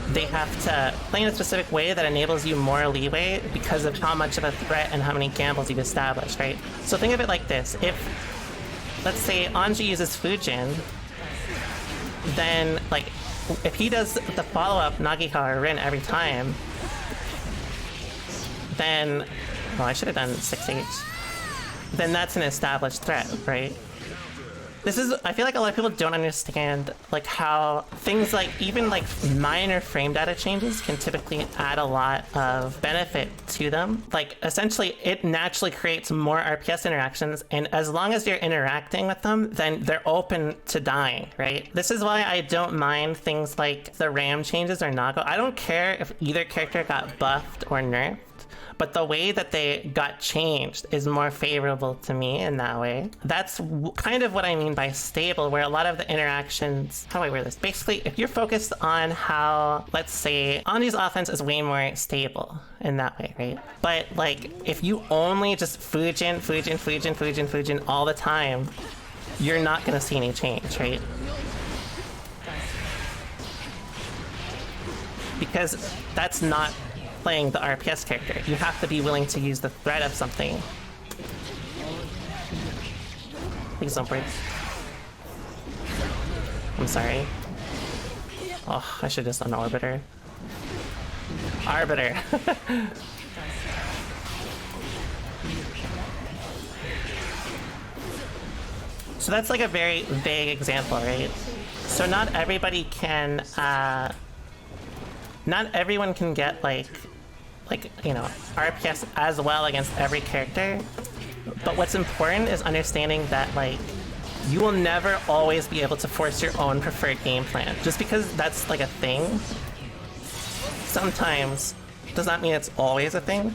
they have to play in a specific way that enables you more leeway because of how much of a threat and how many gambles you've established, right? So think of it like this. If, let's say, Anji uses Fujin, then, like, if he does the follow-up Nagiha or Rin every time, then... Well, I should have done 6H. Then that's an established threat, right? This is, I feel like a lot of people don't understand, like, how things like, even like minor frame data changes can typically add a lot of benefit to them. Like, essentially, it naturally creates more RPS interactions, and as long as you're interacting with them, then they're open to dying, right? This is why I don't mind things like the RAM changes or Nago. I don't care if either character got buffed or nerfed. But the way that they got changed is more favorable to me in that way. That's kind of what I mean by stable, where a lot of the interactions... How do I wear this? Basically, if you're focused on how, let's say, Anji's offense is way more stable in that way, right? But, like, if you only just Fujin all the time, you're not going to see any change, right? Because that's not playing the RPS character. You have to be willing to use the threat of something. Please don't break. I'm sorry. Oh, I should just done Orbiter. Arbiter! So that's like a very vague example, right? So not everybody can, not everyone can get like, you know, RPS as well against every character. But what's important is understanding that, like, you will never always be able to force your own preferred game plan. Just because that's like a thing, sometimes does not mean it's always a thing.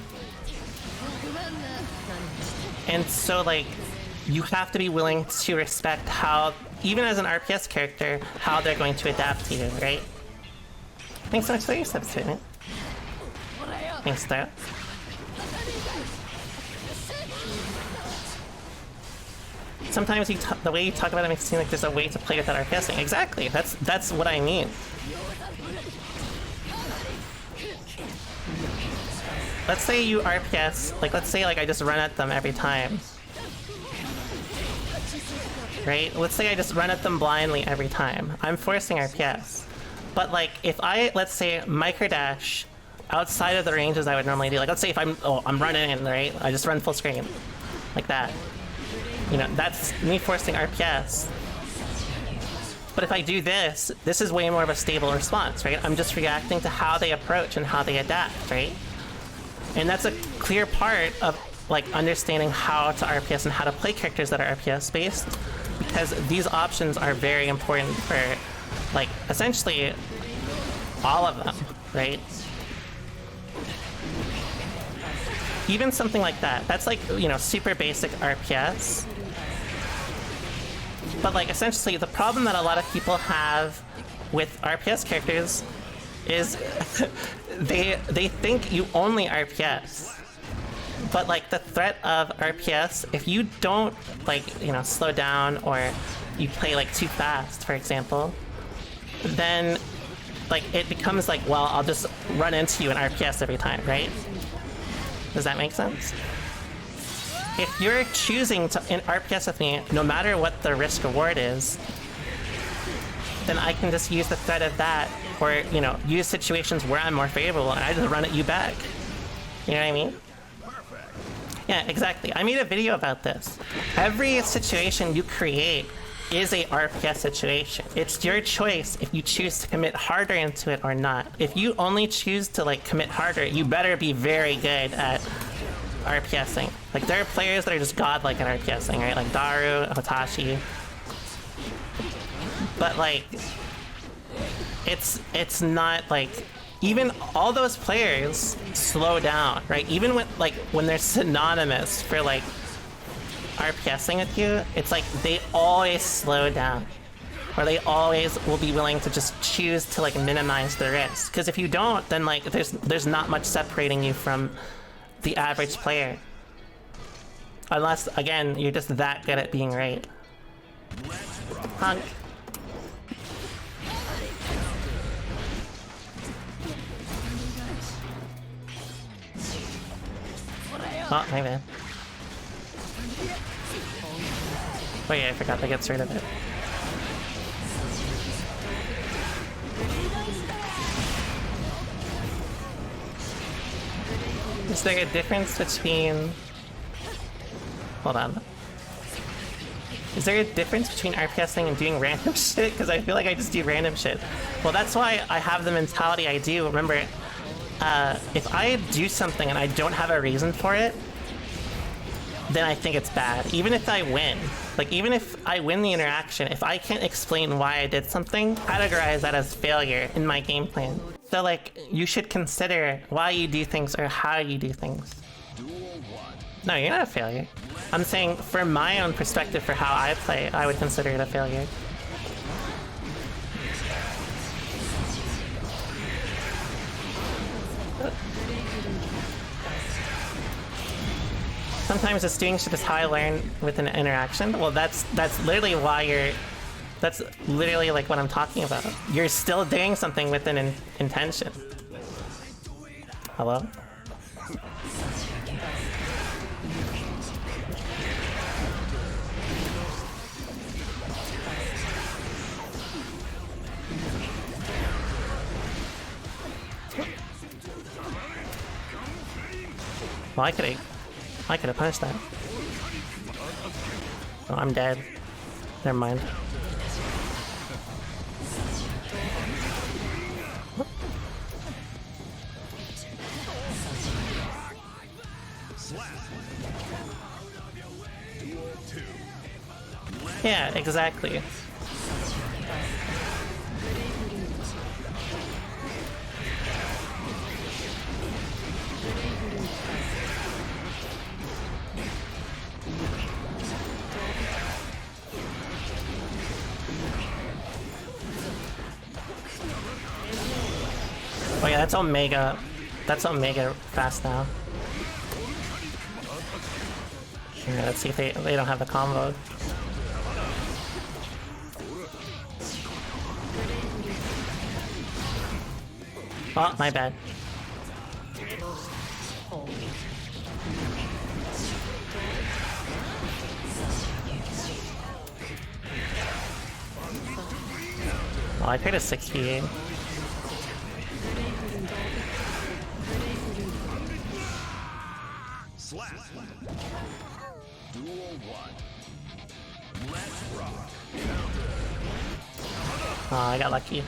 And so, like, you have to be willing to respect how, even as an RPS character, how they're going to adapt to you, right? Thanks so much for your substitute. Thanks, though. Sometimes the way you talk about it makes it seem like there's a way to play with that RPS thing. Exactly, that's what I mean. Let's say you RPS, like, let's say like I just run at them every time. Right? Let's say I just run at them blindly every time. I'm forcing RPS. But like, if I, let's say, microdash outside of the ranges I would normally do, like let's say if I'm running in, right? I just run full screen. Like that. You know, that's me forcing RPS. But if I do this, this is way more of a stable response, right? I'm just reacting to how they approach and how they adapt, right? And that's a clear part of like understanding how to RPS and how to play characters that are RPS based, because these options are very important for like essentially all of them, right? Even something like that, that's like, you know, super basic RPS. But like essentially the problem that a lot of people have with RPS characters is they think you only RPS. But like the threat of RPS, if you don't like, you know, slow down or you play like too fast, for example, then like it becomes like, well, I'll just run into you in RPS every time, right? Does that make sense? If you're choosing to in RPS with me, no matter what the risk reward is, then I can just use the threat of that, or, you know, use situations where I'm more favorable and I just run at you back. You know what I mean? Yeah, exactly. I made a video about this. Every situation you create is a RPS situation. It's your choice if you choose to commit harder into it or not. If you only choose to like commit harder, you better be very good at RPSing. Like, there are players that are just godlike at RPSing, right? Like Daru, Hotashi. But like, it's not like, even all those players slow down, right? Even when they're synonymous for like RPSing with you, it's like they always slow down. Or they always will be willing to just choose to like minimize the risk. Because if you don't, then like there's not much separating you from the average player. Unless, again, you're just that good at being right. Honk. Oh, my bad. Oh yeah, I forgot that gets rid of it. Is there a difference between... Hold on. Is there a difference between RPSing and doing random shit? Because I feel like I just do random shit. Well, that's why I have the mentality I do. Remember, if I do something and I don't have a reason for it, then I think it's bad. Even if I win. Like, even if I win the interaction, if I can't explain why I did something, categorize that as failure in my game plan. So, like, you should consider why you do things or how you do things. No, you're not a failure. I'm saying, for my own perspective for how I play, I would consider it a failure. Sometimes just doing shit is how I learn with an interaction. Well, that's literally why you're... That's literally like what I'm talking about. You're still doing something with an intention. Hello? Well, I could have punished that. Oh, I'm dead. Never mind. Yeah, exactly. Oh yeah, that's Omega. That's Omega fast now. Yeah, let's see if they don't have the combo. Oh, my bad. Oh, I paid a 68. Oh, I got lucky.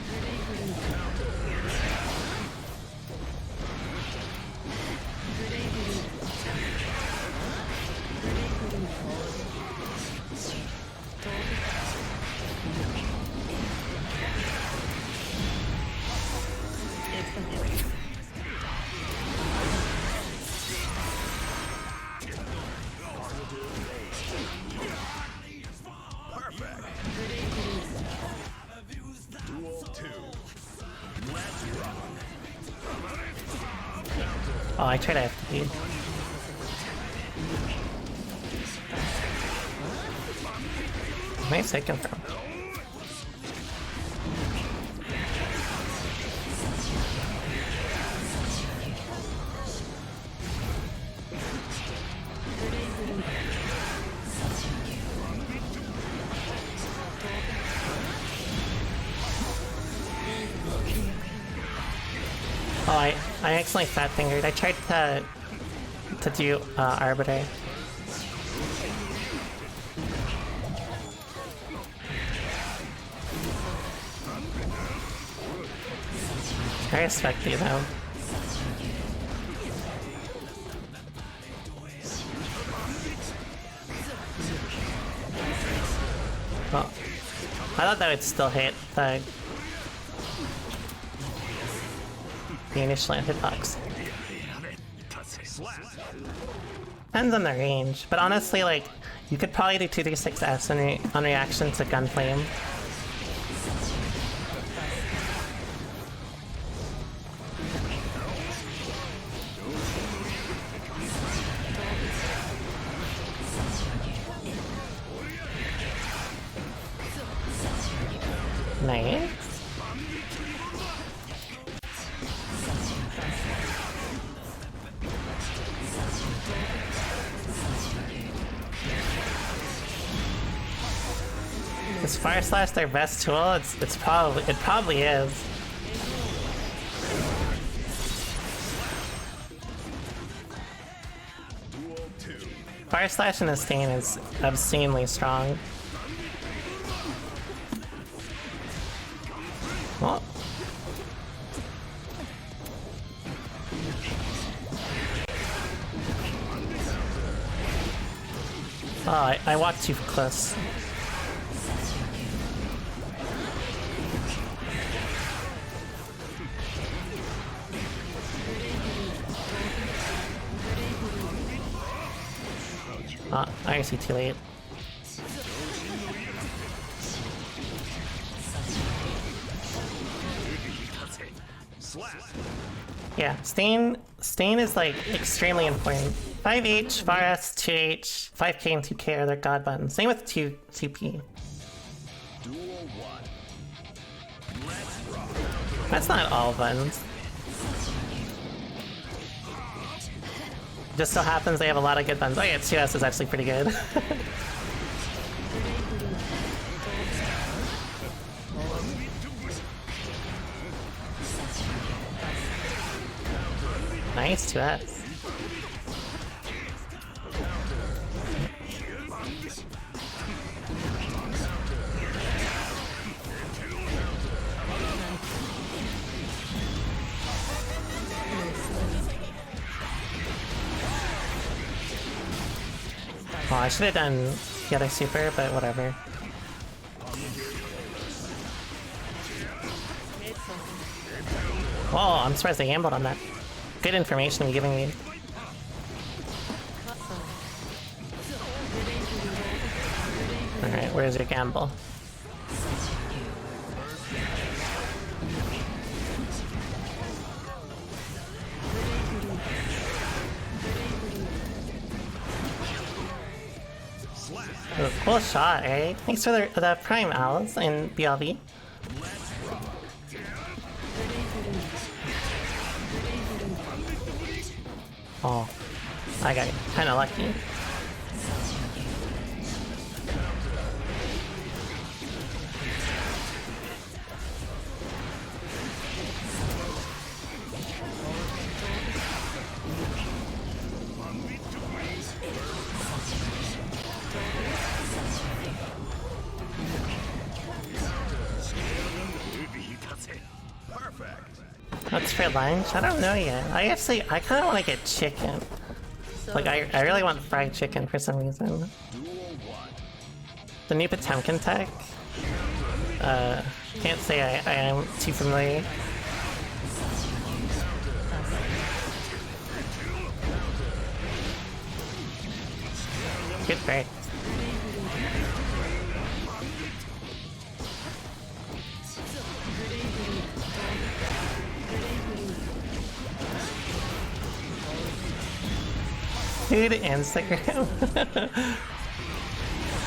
Oh, I tried to FTP. Where's it come from? Oh, I accidentally fat fingered. I tried to do Arbiter. I respect you though. Oh, I thought that would still hit the initial hitbox. Depends on the range, but honestly, like, You could probably do 2d6s on reaction to Gunflame. Nice. Is Fire Slash their best tool? It probably is. Fire Slash in this game is obscenely strong. Oh. Oh, I walked too close. Oh, I see too late. Yeah, Stain is like extremely important. 5H, 5S, 2H, 5K and 2K are their god buttons. Same with 2P. That's not all buttons. Just so happens they have a lot of good buttons. Oh yeah, 2S is actually pretty good. Nice 2S. Oh, I should have done the other super, but whatever. Whoa, I'm surprised they gambled on that. Good information you're giving me. Alright, where's your gamble? Ooh, cool shot, eh? Thanks for the Prime Owls and BLV. Oh, I got kinda lucky. What's for lunch? I don't know yet. I kind of want to get chicken. Like, I really want fried chicken for some reason. The new Potemkin tech? Can't say I am too familiar. Good break. Dude, Instagram.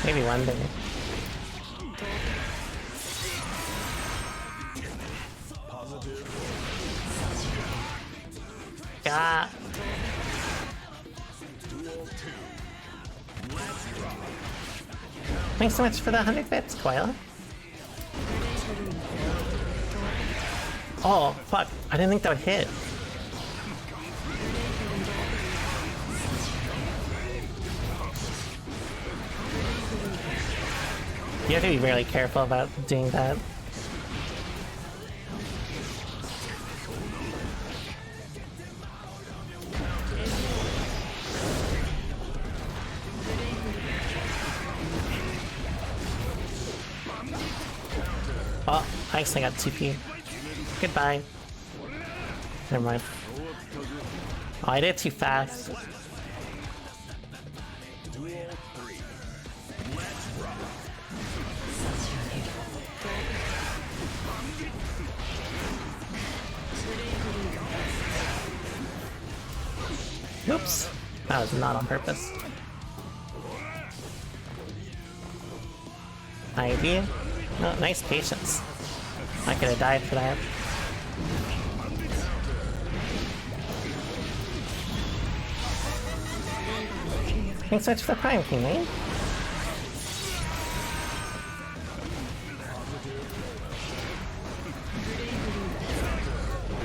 Maybe one day. Yeah. Thanks so much for the 100 bits, Koila. Oh, fuck. I didn't think that would hit. You have to be really careful about doing that. Oh, I actually got 2P. Goodbye. Never mind. Oh, I did it too fast. That was not on purpose. Ivy? No, nice patience. I could have died for that. Thanks so much for the Prime King, mate.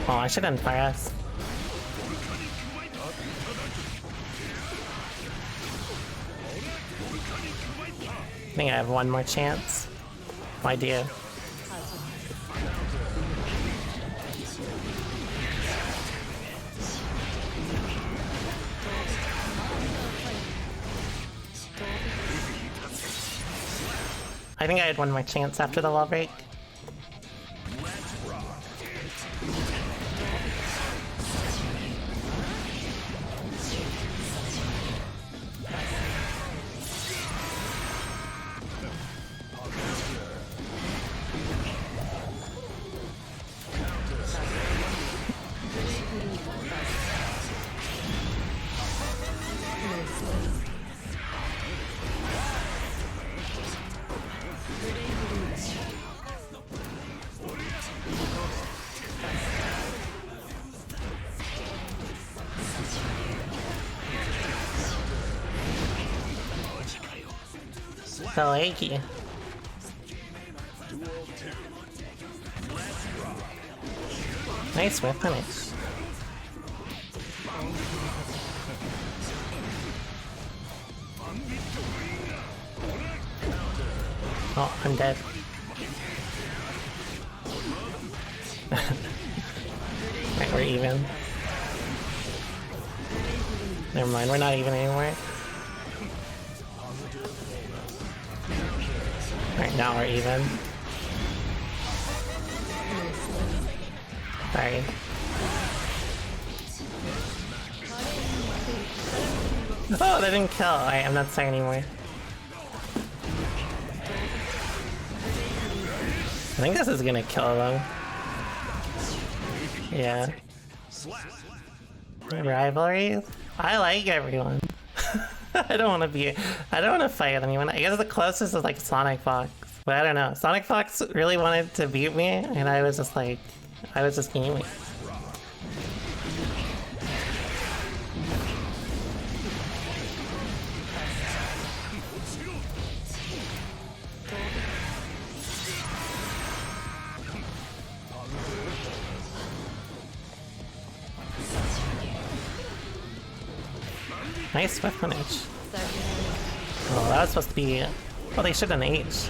Oh, I should unfire us. I think I have one more chance. Why do you? I think I had one more chance after the wall break. So achy. Nice whip finish. Oh, I'm dead. Right, we're even. Never mind, we're not even anymore. Alright, now we're even. Sorry. Oh, that didn't kill. Alright, I'm not sorry anymore. I think this is gonna kill them. Yeah. Rivalry? I like everyone. I don't want to fight anyone. I guess the closest is like Sonic Fox. But I don't know. Sonic Fox really wanted to beat me, and I was just like, I was just gaming. Nice whip finish. Oh, that was supposed to be... Oh, they should have an H.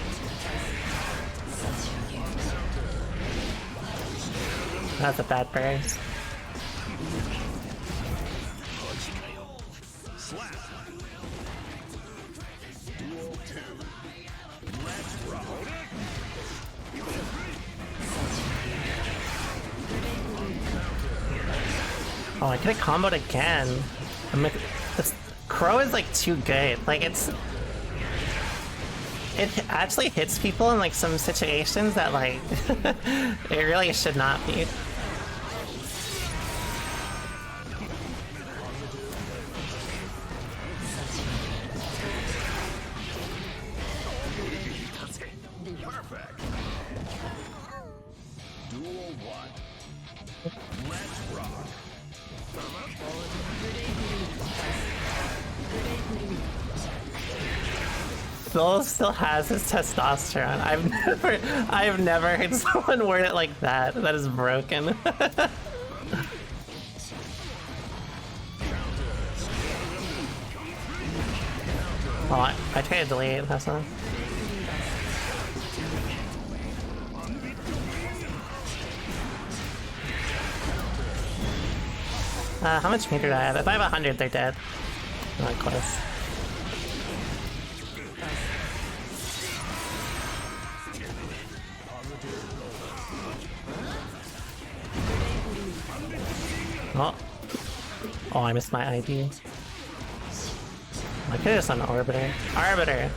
That's a bad burst. Oh, I could have comboed again. This Crow is like too good. Like it actually hits people in like some situations that like it really should not be. Perfect. Duel 1. Let's rock. Phil still has his testosterone. I've never heard someone word it like that. That is broken. Oh, I tried to delete, that's not. How much meter do I have? If I have 100, they're dead. Not close. Oh. Oh, I missed my ID. I could have just done Orbiter. Arbiter!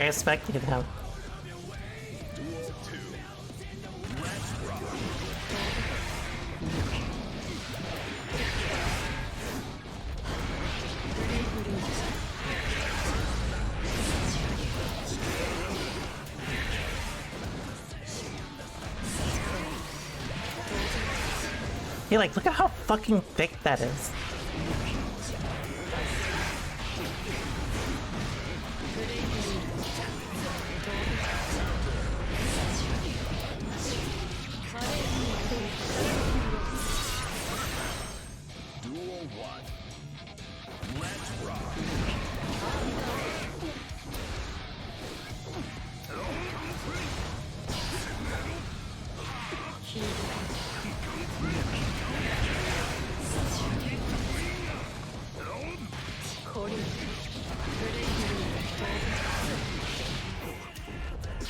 I respected him. Hey, like, look at how fucking thick that is.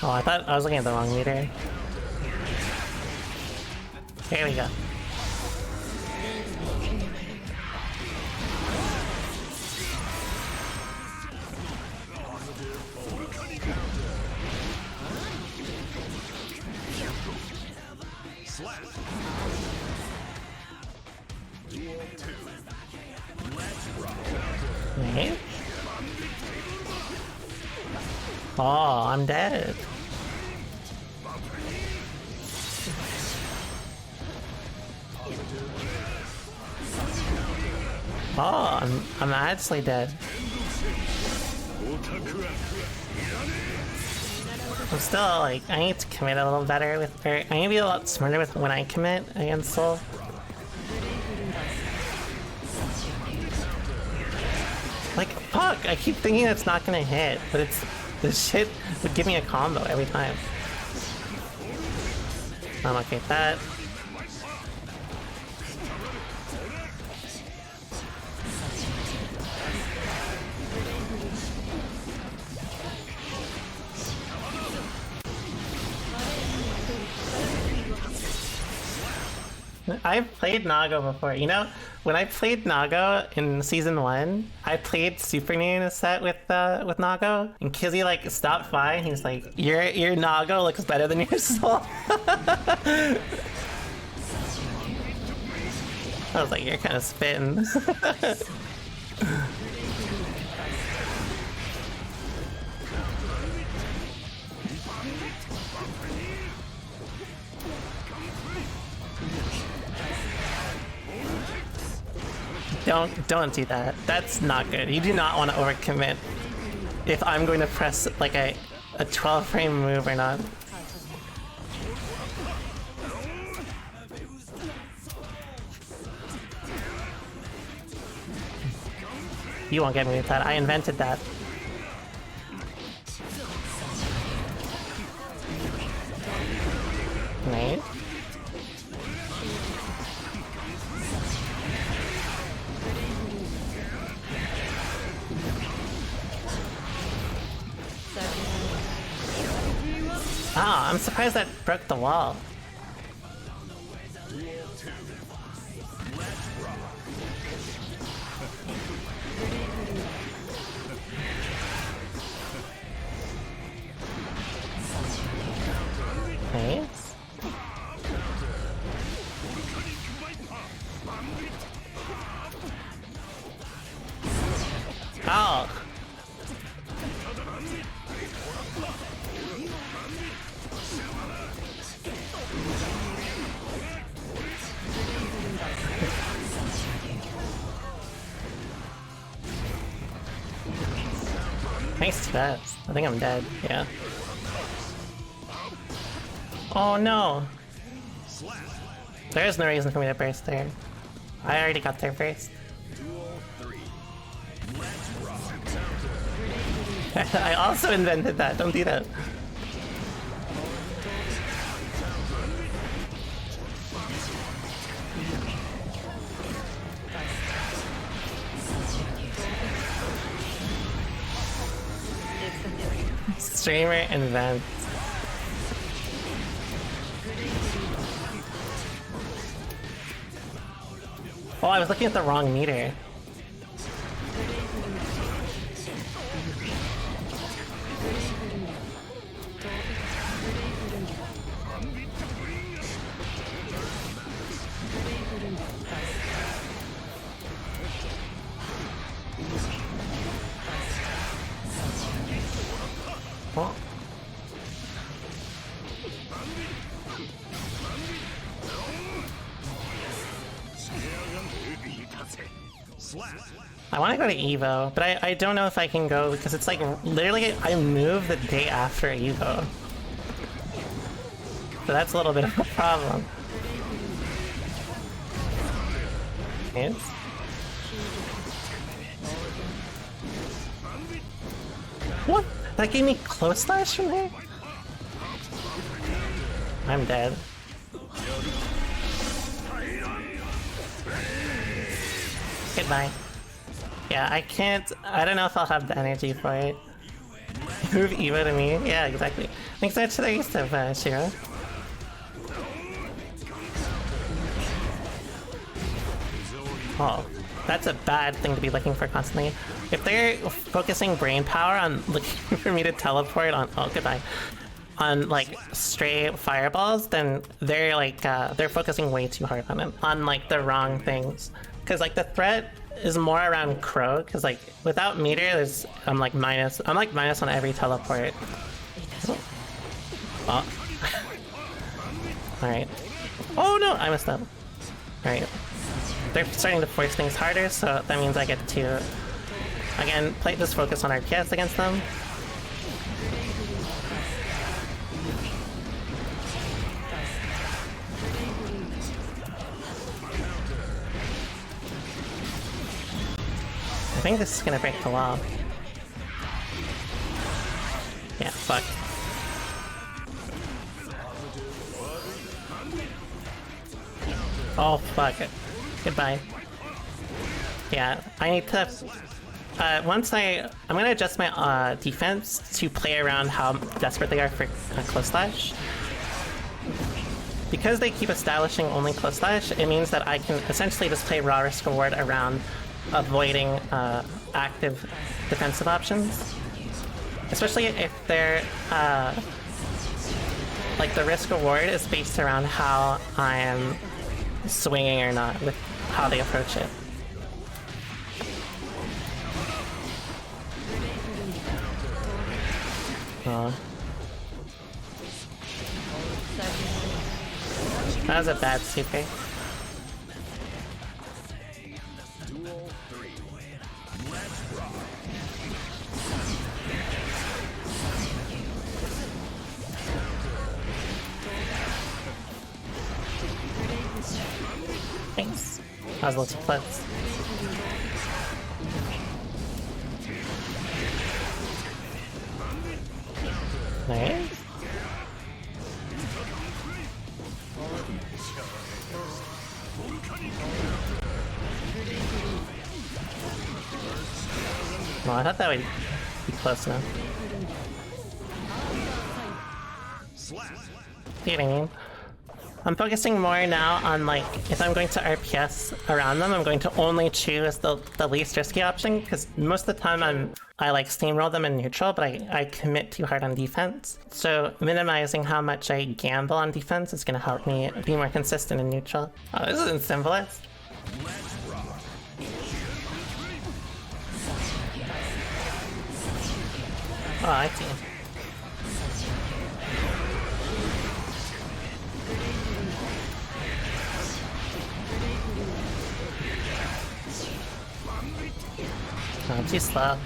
Oh, I thought I was looking at the wrong meter. Here we go. Right? Oh, I'm dead. Oh, I'm actually dead. I'm still like, I need to commit a little better with, or I need to be a lot smarter with when I commit against Soul. Like, fuck, I keep thinking it's not gonna hit, but it's, this shit would give me a combo every time. I'm okay with that. I've played Nago before. You know, when I played Nago in season 1, I played Super New in a set with Nago, and Kizzy like stopped by and he's like, your Nago looks better than your Soul. I was like, you're kind of spitting. Don't do that. That's not good. You do not want to overcommit if I'm going to press like a 12 frame move or not. You won't get me with that. I invented that. Right? Ah, I'm surprised that broke the wall. Nice. Oh. Nice stats. I think I'm dead, yeah. Oh no! There is no reason for me to burst there. I already got there first. I also invented that, don't do that. Streamer invent. Oh, I was looking at the wrong meter. I want to go to Evo, but I don't know if I can go because it's like literally I move the day after Evo. So that's a little bit of a problem. Yes. What? That gave me close slash from here? I'm dead. Goodbye. Yeah, I can't. I don't know if I'll have the energy for it. Move Eva to me? Yeah, exactly. Thanks so much to the use of Shiro. Oh, that's a bad thing to be looking for constantly. If they're focusing brain power on looking for me to teleport on, oh goodbye, on like stray fireballs, then they're like they're focusing way too hard on it, on like the wrong things. Because like the threat is more around Crow. Because like without meter, there's I'm like minus on every teleport. Oh. All right. Oh no, I messed up. All right. They're starting to force things harder, so that means I get to, again, just focus on RPS against them. I think this is gonna break the wall. Yeah, fuck. Oh, fuck it. Goodbye. Yeah, I need to... I'm gonna adjust my defense to play around how desperate they are for close slash. Because they keep establishing only close slash, it means that I can essentially just play raw risk reward around avoiding active defensive options. Especially if they're... like the risk reward is based around how I am swinging or not with how they approach it. Oh. That was a bad super. Thanks. That was a little too close. Nice. Well, I thought that would be close enough. See what I mean? I'm focusing more now on, like, if I'm going to RPS around them, I'm going to only choose the least risky option, because most of the time I like steamroll them in neutral, but I commit too hard on defense. So minimizing how much I gamble on defense is going to help me be more consistent in neutral. Oh, this isn't Symbolist. Oh, I see. Oh, too slow.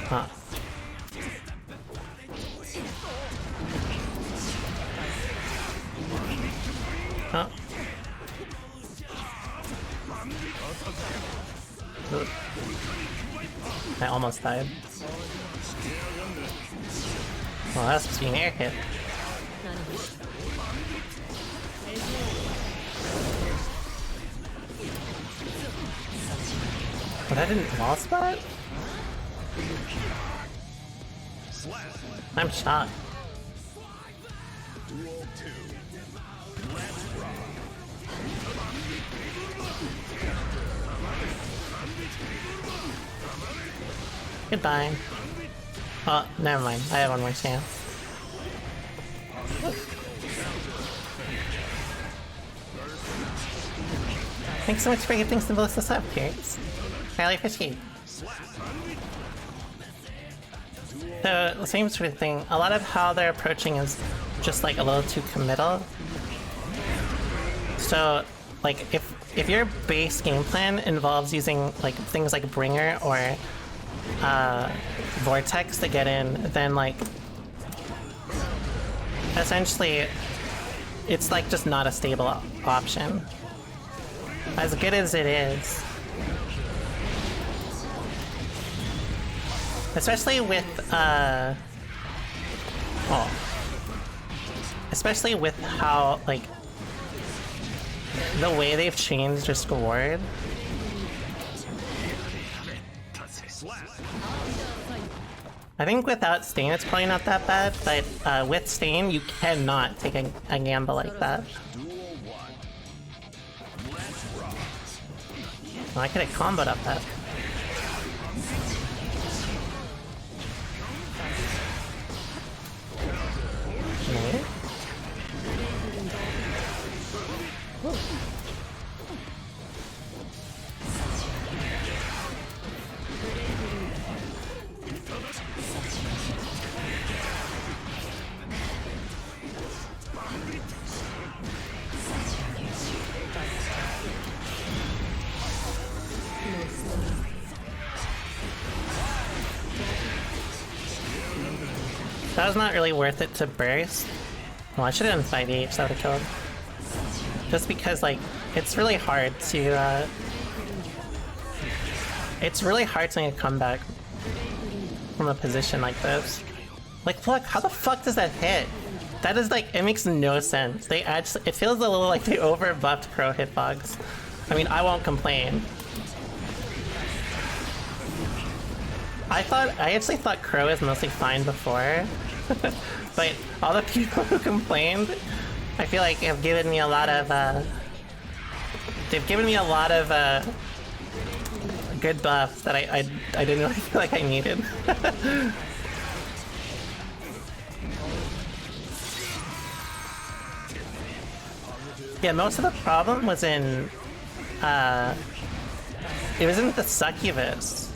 Huh. Oh. Ooh. I almost died. Well, that's supposed to be an air hit. But I didn't wall spot? I'm shocked. Goodbye. Oh, never mind. I have one more chance. Thanks so much for gifting Symbolist this up, Pierce. Highly appreciate. So, the same sort of thing. A lot of how they're approaching is just like a little too committal. So, like if your base game plan involves using like things like Bringer or Vortex to get in, then like essentially it's like just not a stable option. As good as it is. Especially with especially with how like the way they've changed Risk Reward. I think without Stain it's probably not that bad, but with Stain you cannot take a gamble like that. Well, I could have comboed up that. Okay. That was not really worth it to burst. Well, I should have done 5H, that would have killed. Just because, like, it's really hard to, it's really hard to make a comeback from a position like this. Like, look, how the fuck does that hit? That is, like, it makes no sense. They actually, it feels a little like they over-buffed Crow hitbox. I mean, I won't complain. I actually thought Crow was mostly fine before, but all the people who complained, I feel like have given me a lot of, they've given me a lot of, good buffs that I didn't really feel like I needed. Yeah, most of the problem was in, it wasn't the Succubus.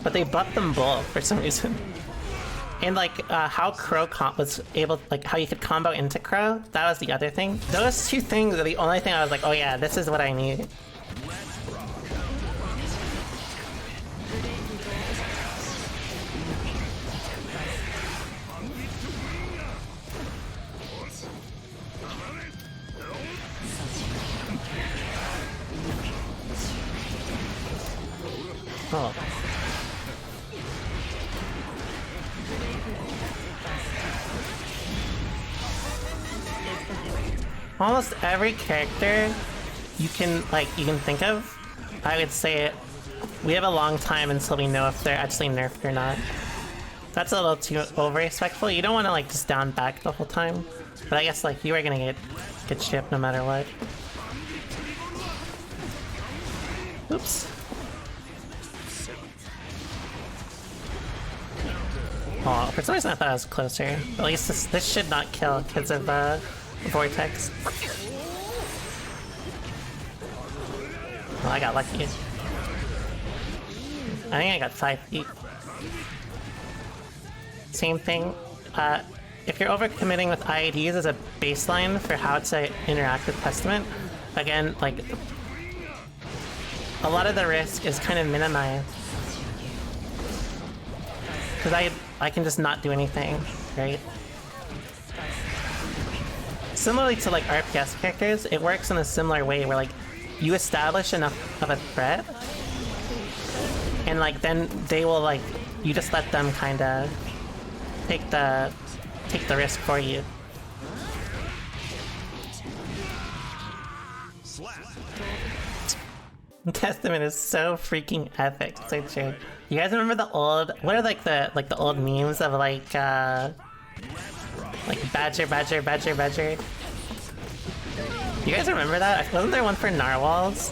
But they buffed them both for some reason. And like how Crow was able, like how you could combo into Crow, that was the other thing. Those two things are the only thing I was like, oh yeah, this is what I need. Oh. Almost every character you can think of, I would say we have a long time until we know if they're actually nerfed or not. That's a little too over-respectful. You don't want to like just down back the whole time. But I guess like you are gonna get shipped no matter what. Oops. Oh, for some reason I thought I was closer. At least this should not kill because of Vortex. Well, I got lucky. I think I got 5 feet. Same thing. If you're overcommitting with IEDs as a baseline for how to interact with Testament, again, like, a lot of the risk is kind of minimized. Because I can just not do anything, right? Similarly to like RPS characters, it works in a similar way where like you establish enough of a threat and like then they will like, you just let them kind of take the risk for you. Testament is so freaking epic. So true. You guys remember the old, what are like the old memes of like badger. You guys remember that? Wasn't there one for narwhals?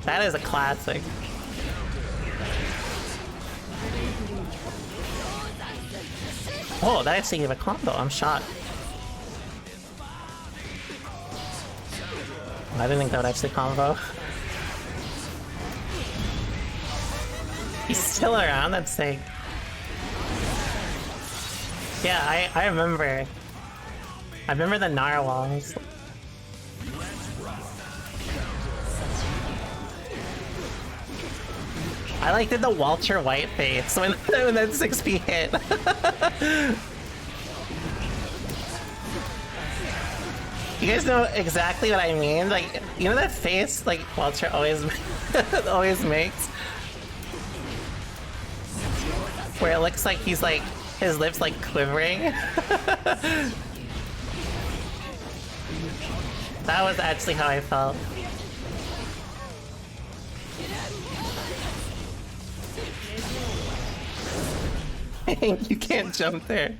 That is a classic. Oh, that actually gave a combo. I'm shocked. I didn't think that would actually combo. He's still around, that's sick. Yeah, I remember. I remember the narwhals. I like did the Walter White face when that 6P hit. You guys know exactly what I mean? Like, you know that face like Walter always always makes? Where it looks like he's like, his lips like quivering. That was actually how I felt. You can't jump there.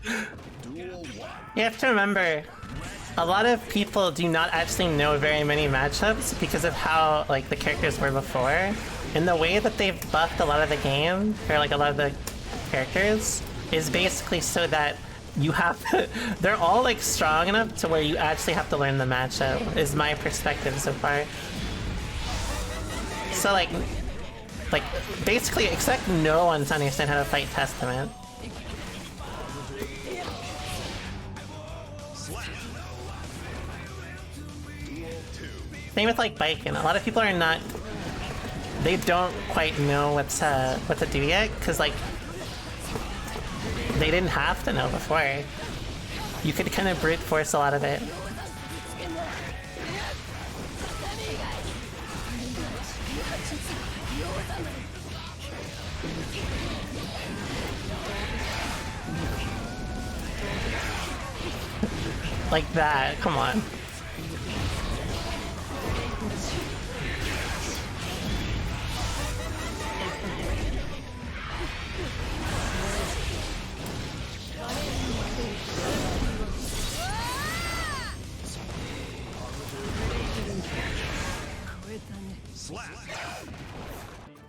You have to remember, a lot of people do not actually know very many matchups because of how like the characters were before. And the way that they've buffed a lot of the game, or like a lot of the characters, is basically so that you have to, they're all like strong enough to where you actually have to learn the matchup, is my perspective so far. So like basically expect no one to understand how to fight Testament. Same with like Baiken. A lot of people are not, they don't quite know what to do yet, because like they didn't have to know before. You could kind of brute force a lot of it. Like that, come on.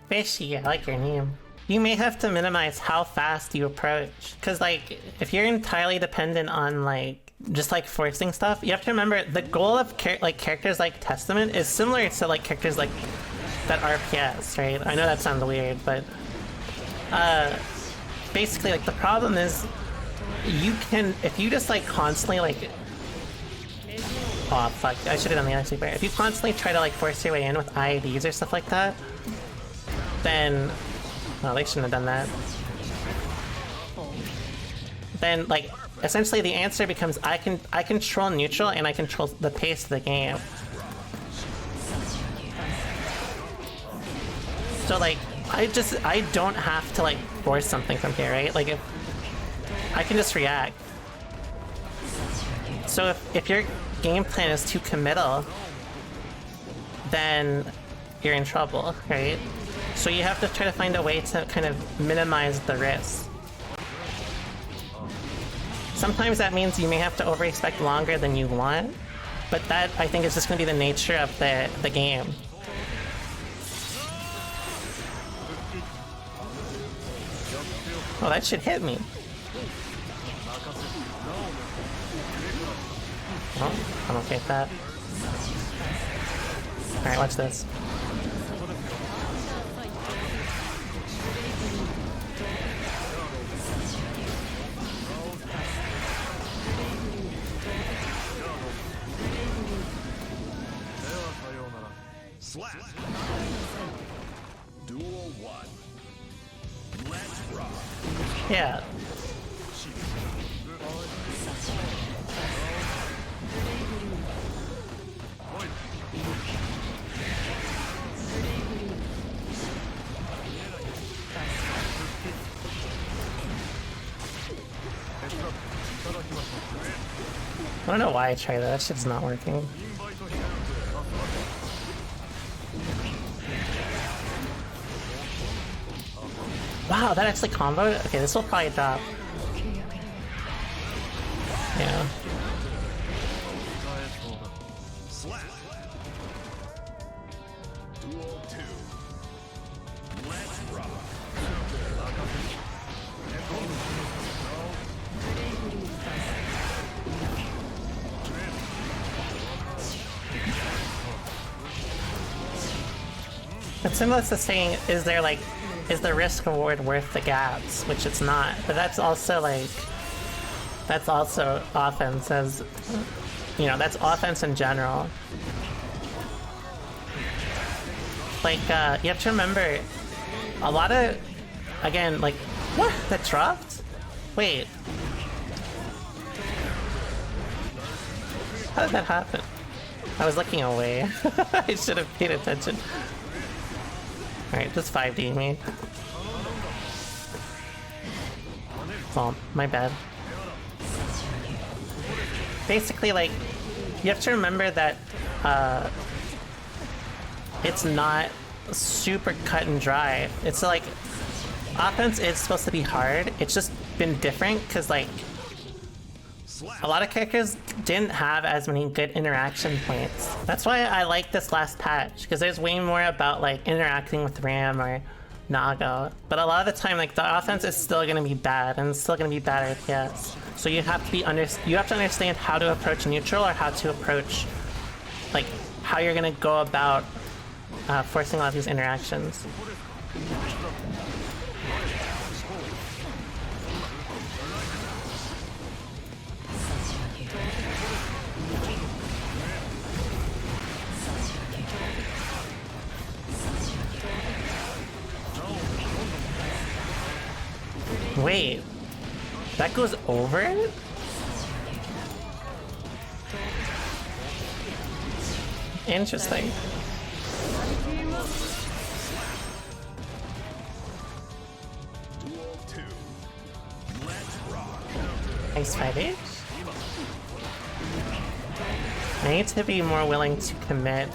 FishE, I like your name. You may have to minimize how fast you approach, because like if you're entirely dependent on like just like forcing stuff, you have to remember the goal of characters like Testament is similar to like characters like that RPS, right? I know that sounds weird, but basically like the problem is you can, if you just like constantly like, oh fuck, I should have done the other super. If you constantly try to like force your way in with IEDs or stuff like that, then, oh, they shouldn't have done that. Then like essentially the answer becomes I control neutral and I control the pace of the game. So like I don't have to like force something from here, right? Like if I can just react. So if your game plan is too committal, then you're in trouble, right? So you have to try to find a way to kind of minimize the risk. Sometimes that means you may have to over-expect longer than you want, but that, I think, is just going to be the nature of the game. Oh, that should hit me. Oh, I'm okay with that. Alright, watch this. Duel 1. Let's rock. Yeah. I don't know why I tried that. That shit's not working. Wow, that actually comboed? Okay, this will probably drop. Yeah. Duel 2. Let's rock. But Symbolist is saying, is the risk reward worth the gaps? Which it's not. But that's also like, That's also offense as, you know, that's offense in general. Like, you have to remember, a lot of, again, like, what? That dropped? Wait. How did that happen? I was looking away. I should have paid attention. Alright, just 5D me. Oh, my bad. Basically, like, you have to remember that, it's not super cut and dry. It's like, offense is supposed to be hard. It's just been different because, like, a lot of characters didn't have as many good interaction points. That's why I like this last patch, because there's way more about, like, interacting with Ram or Nago. But a lot of the time, like, the offense is still going to be bad, and it's still going to be bad RTS. So you have to be you have to understand how to approach neutral, or how to approach, like, how you're going to go about forcing a lot of these interactions. Wait, that goes over it? Interesting. Nice 5H. I need to be more willing to commit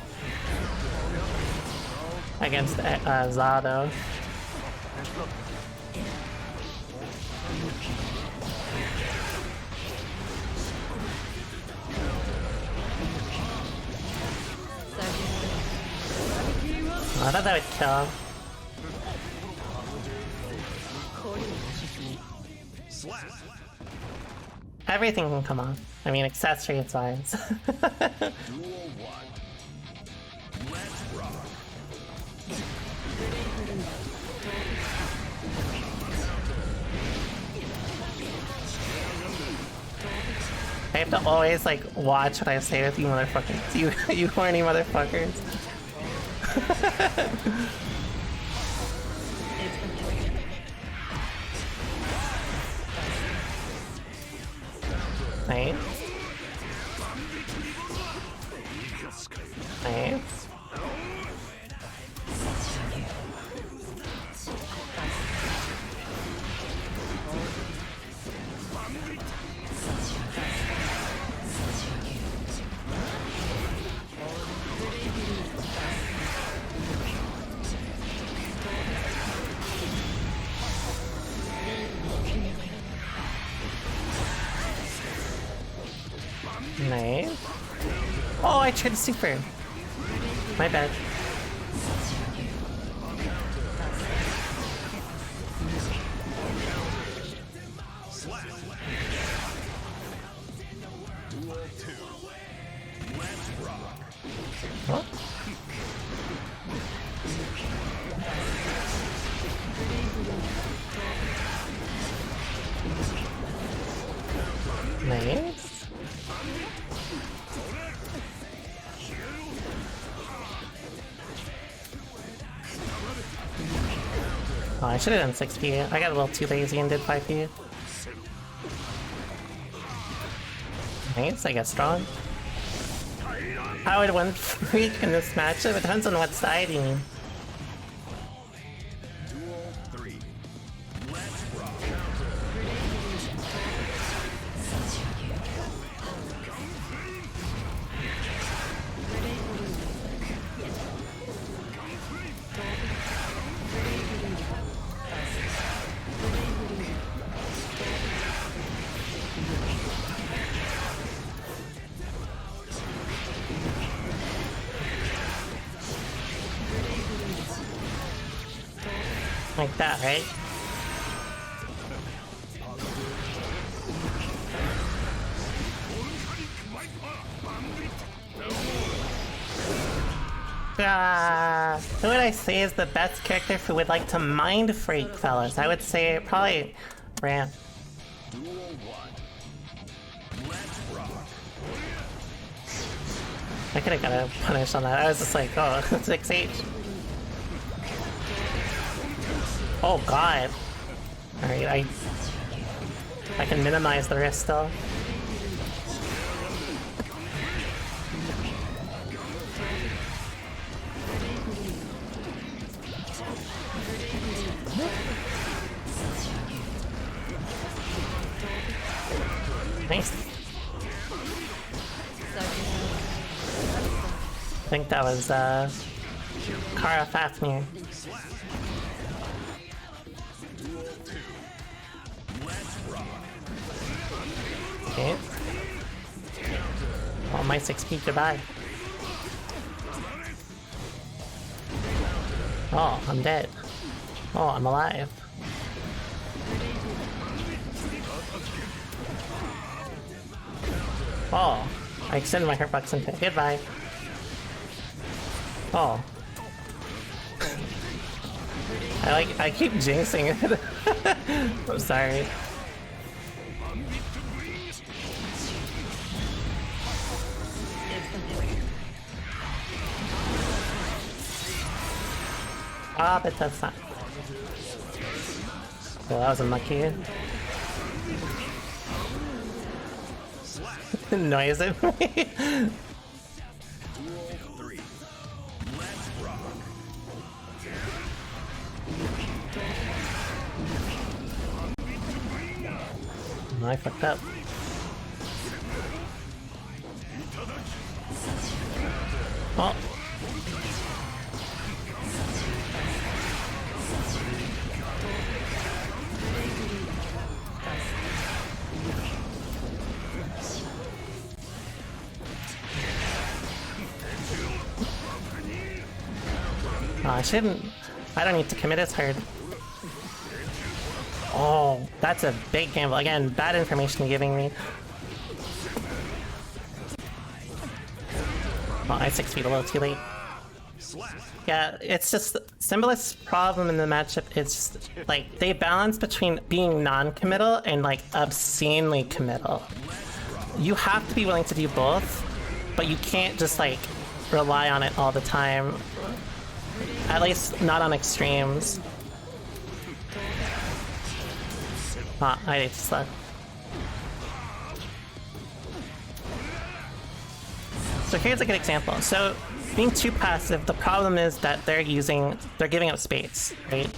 against Zato. I thought that would kill. Everything can come off. I mean, accessories wise. I have to always, like, watch what I say with you motherfuckers. You horny motherfuckers. Nice. Nice. Nice. Oh, I tried to super. My bad. Huh? Nice. Oh, I should have done 6P. I got a little too lazy and did 5P. Nice, I guess strong. How would one freak in this matchup? It depends on what side you mean. Like that, right? Who would I say is the best character who would like to mind freak, fellas? I would say probably Ram. I could've got a punish on that. I was just like, oh, 6H. Oh god. Alright, I can minimize the risk still. Nice. I think that was Kara Fafnir. Okay. Oh, my 6P, goodbye. Oh, I'm dead. Oh, I'm alive. Oh, I extended my hurtbox into it. Goodbye. Oh. I keep jinxing it. I'm sorry. Ah, but that's not. Well, that was unlucky. Noise at me. I fucked up. Oh. I shouldn't. I don't need to commit as hard. Oh, that's a big gamble. Again, bad information you're giving me. Oh, I 6 feet a little too late. Yeah, it's just Symbolist's problem in the matchup is just, like, they balance between being non-committal and like obscenely committal. You have to be willing to do both, but you can't just like rely on it all the time. At least not on extremes. Ah, I need to slug. So here's a good example. So being too passive, the problem is that they're giving up space, right?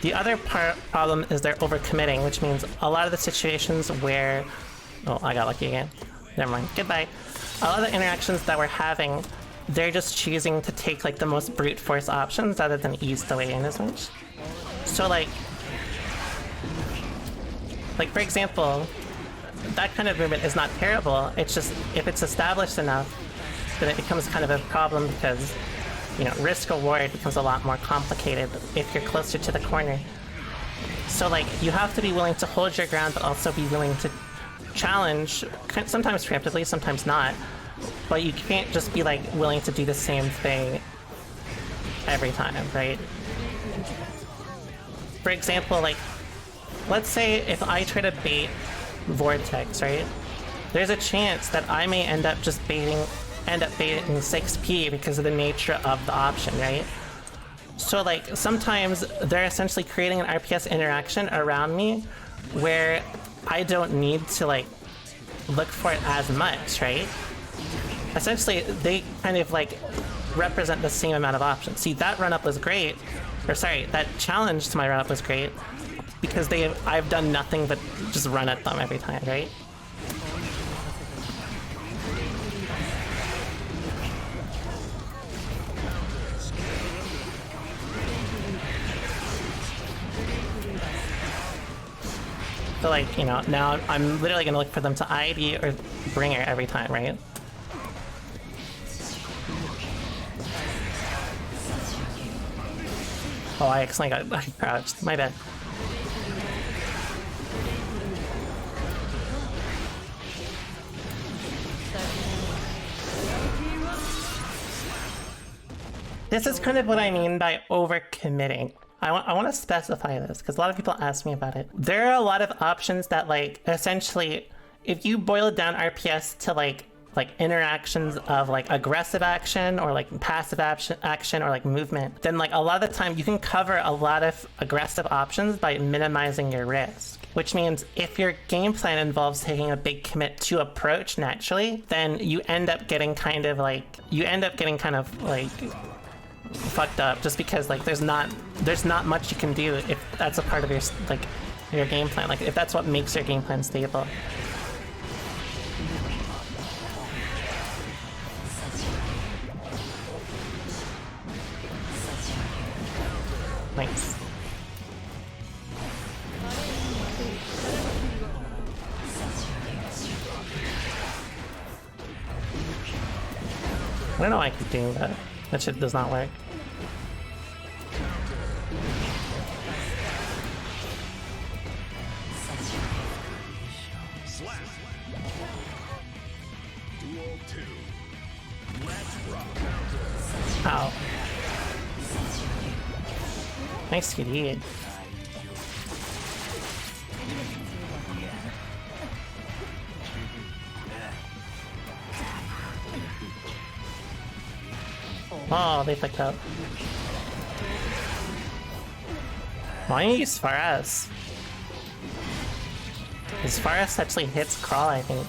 The other problem is they're overcommitting, which means a lot of the situations where, oh, I got lucky again. Never mind. Goodbye. A lot of the interactions that we're having, they're just choosing to take like the most brute force options rather than ease the way in as much. So like for example, that kind of movement is not terrible. It's just if it's established enough, then it becomes kind of a problem because, you know, risk reward becomes a lot more complicated if you're closer to the corner. So like you have to be willing to hold your ground, but also be willing to challenge, sometimes preemptively, sometimes not. But you can't just be like willing to do the same thing every time, right? For example, like, let's say if I try to bait Vortex, right? There's a chance that I may end up baiting 6P because of the nature of the option, right? So like sometimes they're essentially creating an RPS interaction around me where I don't need to like look for it as much, right? Essentially, they kind of like represent the same amount of options. See, that run-up was great, or sorry, that challenge to my run-up was great because I've done nothing but just run at them every time, right? So like, you know, now I'm literally gonna look for them to ID or Bringer every time, right? Oh, I accidentally got crouched. My bad. This is kind of what I mean by overcommitting. I want to specify this because a lot of people ask me about it. There are a lot of options that like essentially if you boil down RPS to like interactions of like aggressive action or like passive action or like movement, then like a lot of the time you can cover a lot of aggressive options by minimizing your risk. Which means if your game plan involves taking a big commit to approach naturally, then you end up getting kind of like fucked up just because like there's not much you can do if that's a part of your game plan. Like if that's what makes your game plan stable. Nice. I don't know why I keep doing that. That shit does not work. Slap. Duel 2. Let's rock. Ow. Nice TD. Oh, they picked up. Why don't you use Faust? Because Faust actually hits crawl, I think.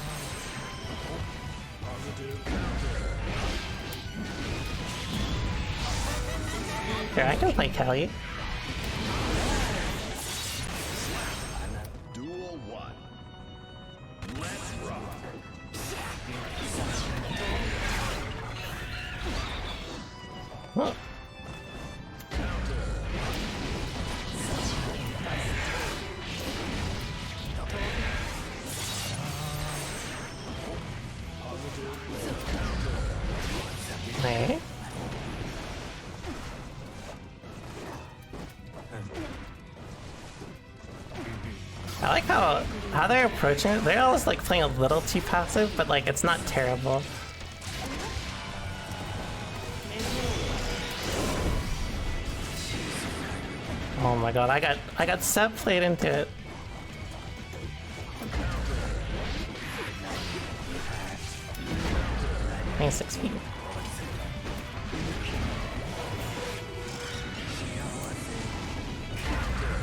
Here, I can play Kelly. Duel 1. Let's rock. Oh. Right. I like how they're approaching it. They're always like playing a little too passive, but like it's not terrible. Oh my god, I got set played into it. Nice 6 feet.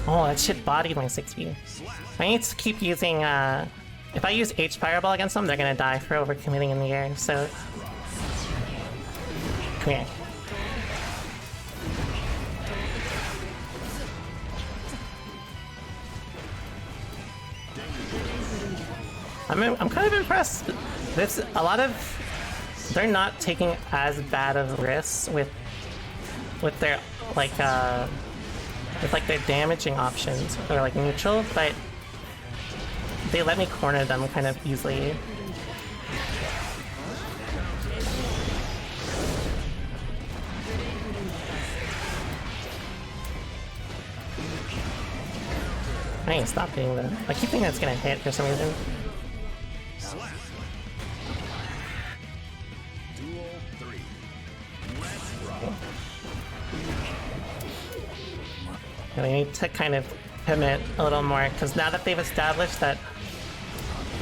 Oh, that shit bodied my 6 feet. I need to keep using, if I use H Fireball against them, they're gonna die for overcommitting in the air, so... Come here. I'm kind of impressed. They're not taking as bad of risks with their like their damaging options or like neutral, but they let me corner them kind of easily. I ain't stop doing that. I keep thinking it's gonna hit for some reason. Slap. Duel 3. Let's rock. And I need to kind of commit a little more, because now that they've established that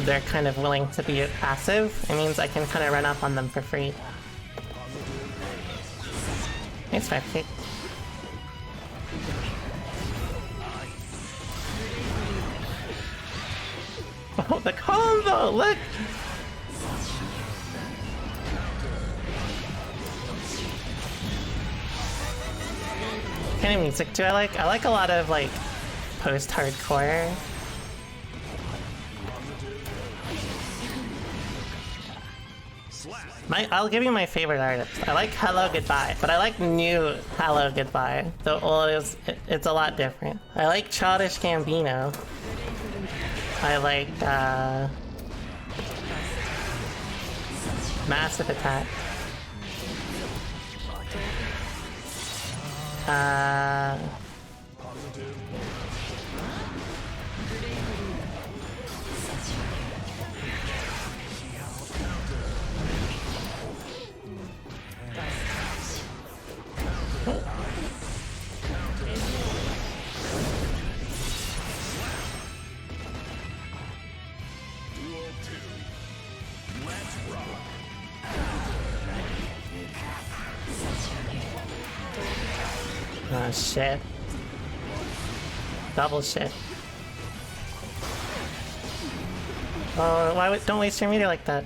they're kind of willing to be passive, it means I can kind of run up on them for free. It's 5k. Oh, the combo! Look! What kind of music do I like? I like a lot of like post-hardcore. I'll give you my favorite artist. I like Hello Goodbye, but I like new Hello Goodbye. The old it's a lot different. I like Childish Gambino. I like Massive Attack. Duel 2. Oh shit. Double shit. Oh, don't waste your meter like that.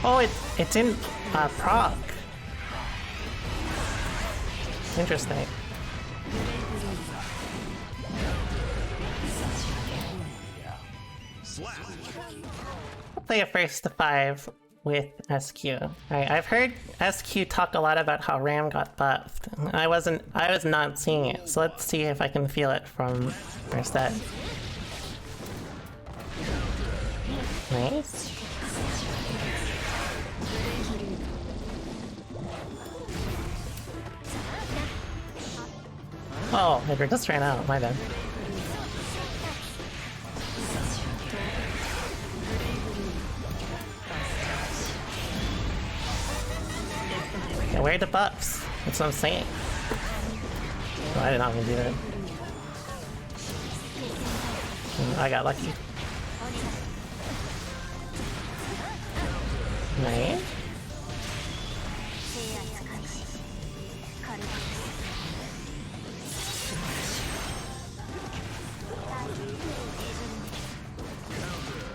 Oh, it didn't proc. Interesting. I'll play a first to 5 with SQ. Alright, I've heard SQ talk a lot about how Ram got buffed. I was not seeing it, so let's see if I can feel it from first set. Nice. Oh, it just ran out, my bad. Yeah, where are the buffs? That's what I'm saying. Oh, I did not even do that. I got lucky. Nice.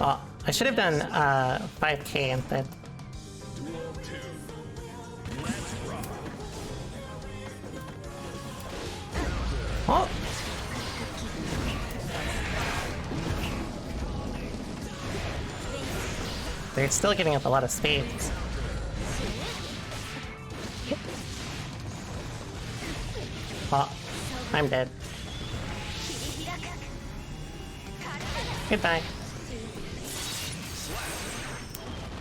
Oh, I should have done 5k instead. Oh! They're still giving up a lot of spades. Oh, I'm dead. Goodbye.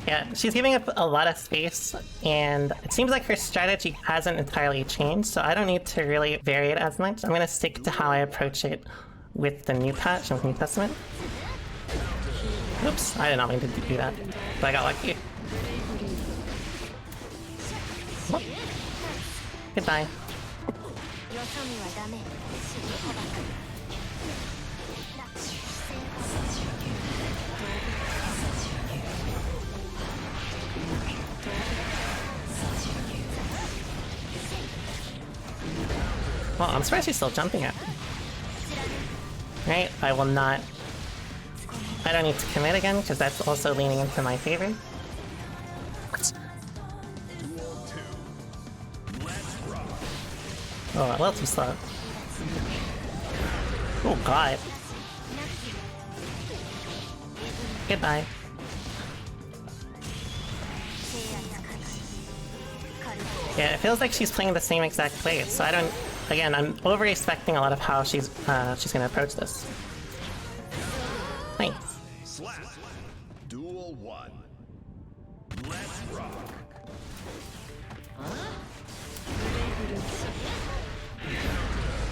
Yeah, she's giving up a lot of space, and it seems like her strategy hasn't entirely changed, so I don't need to really vary it as much. I'm gonna stick to how I approach it with the new patch and New Testament. Oops, I did not mean to do that, but I got lucky. Oh. Goodbye. Well, I'm surprised she's still jumping at me. Right, I will not... I don't need to commit again, because that's also leaning into my favor. Oh, a little too slow. Oh god. Goodbye. Yeah, it feels like she's playing the same exact play, so I don't... Again, I'm over-expecting a lot of how she's gonna approach this. Nice. Slap. Duel 1. Let's rock.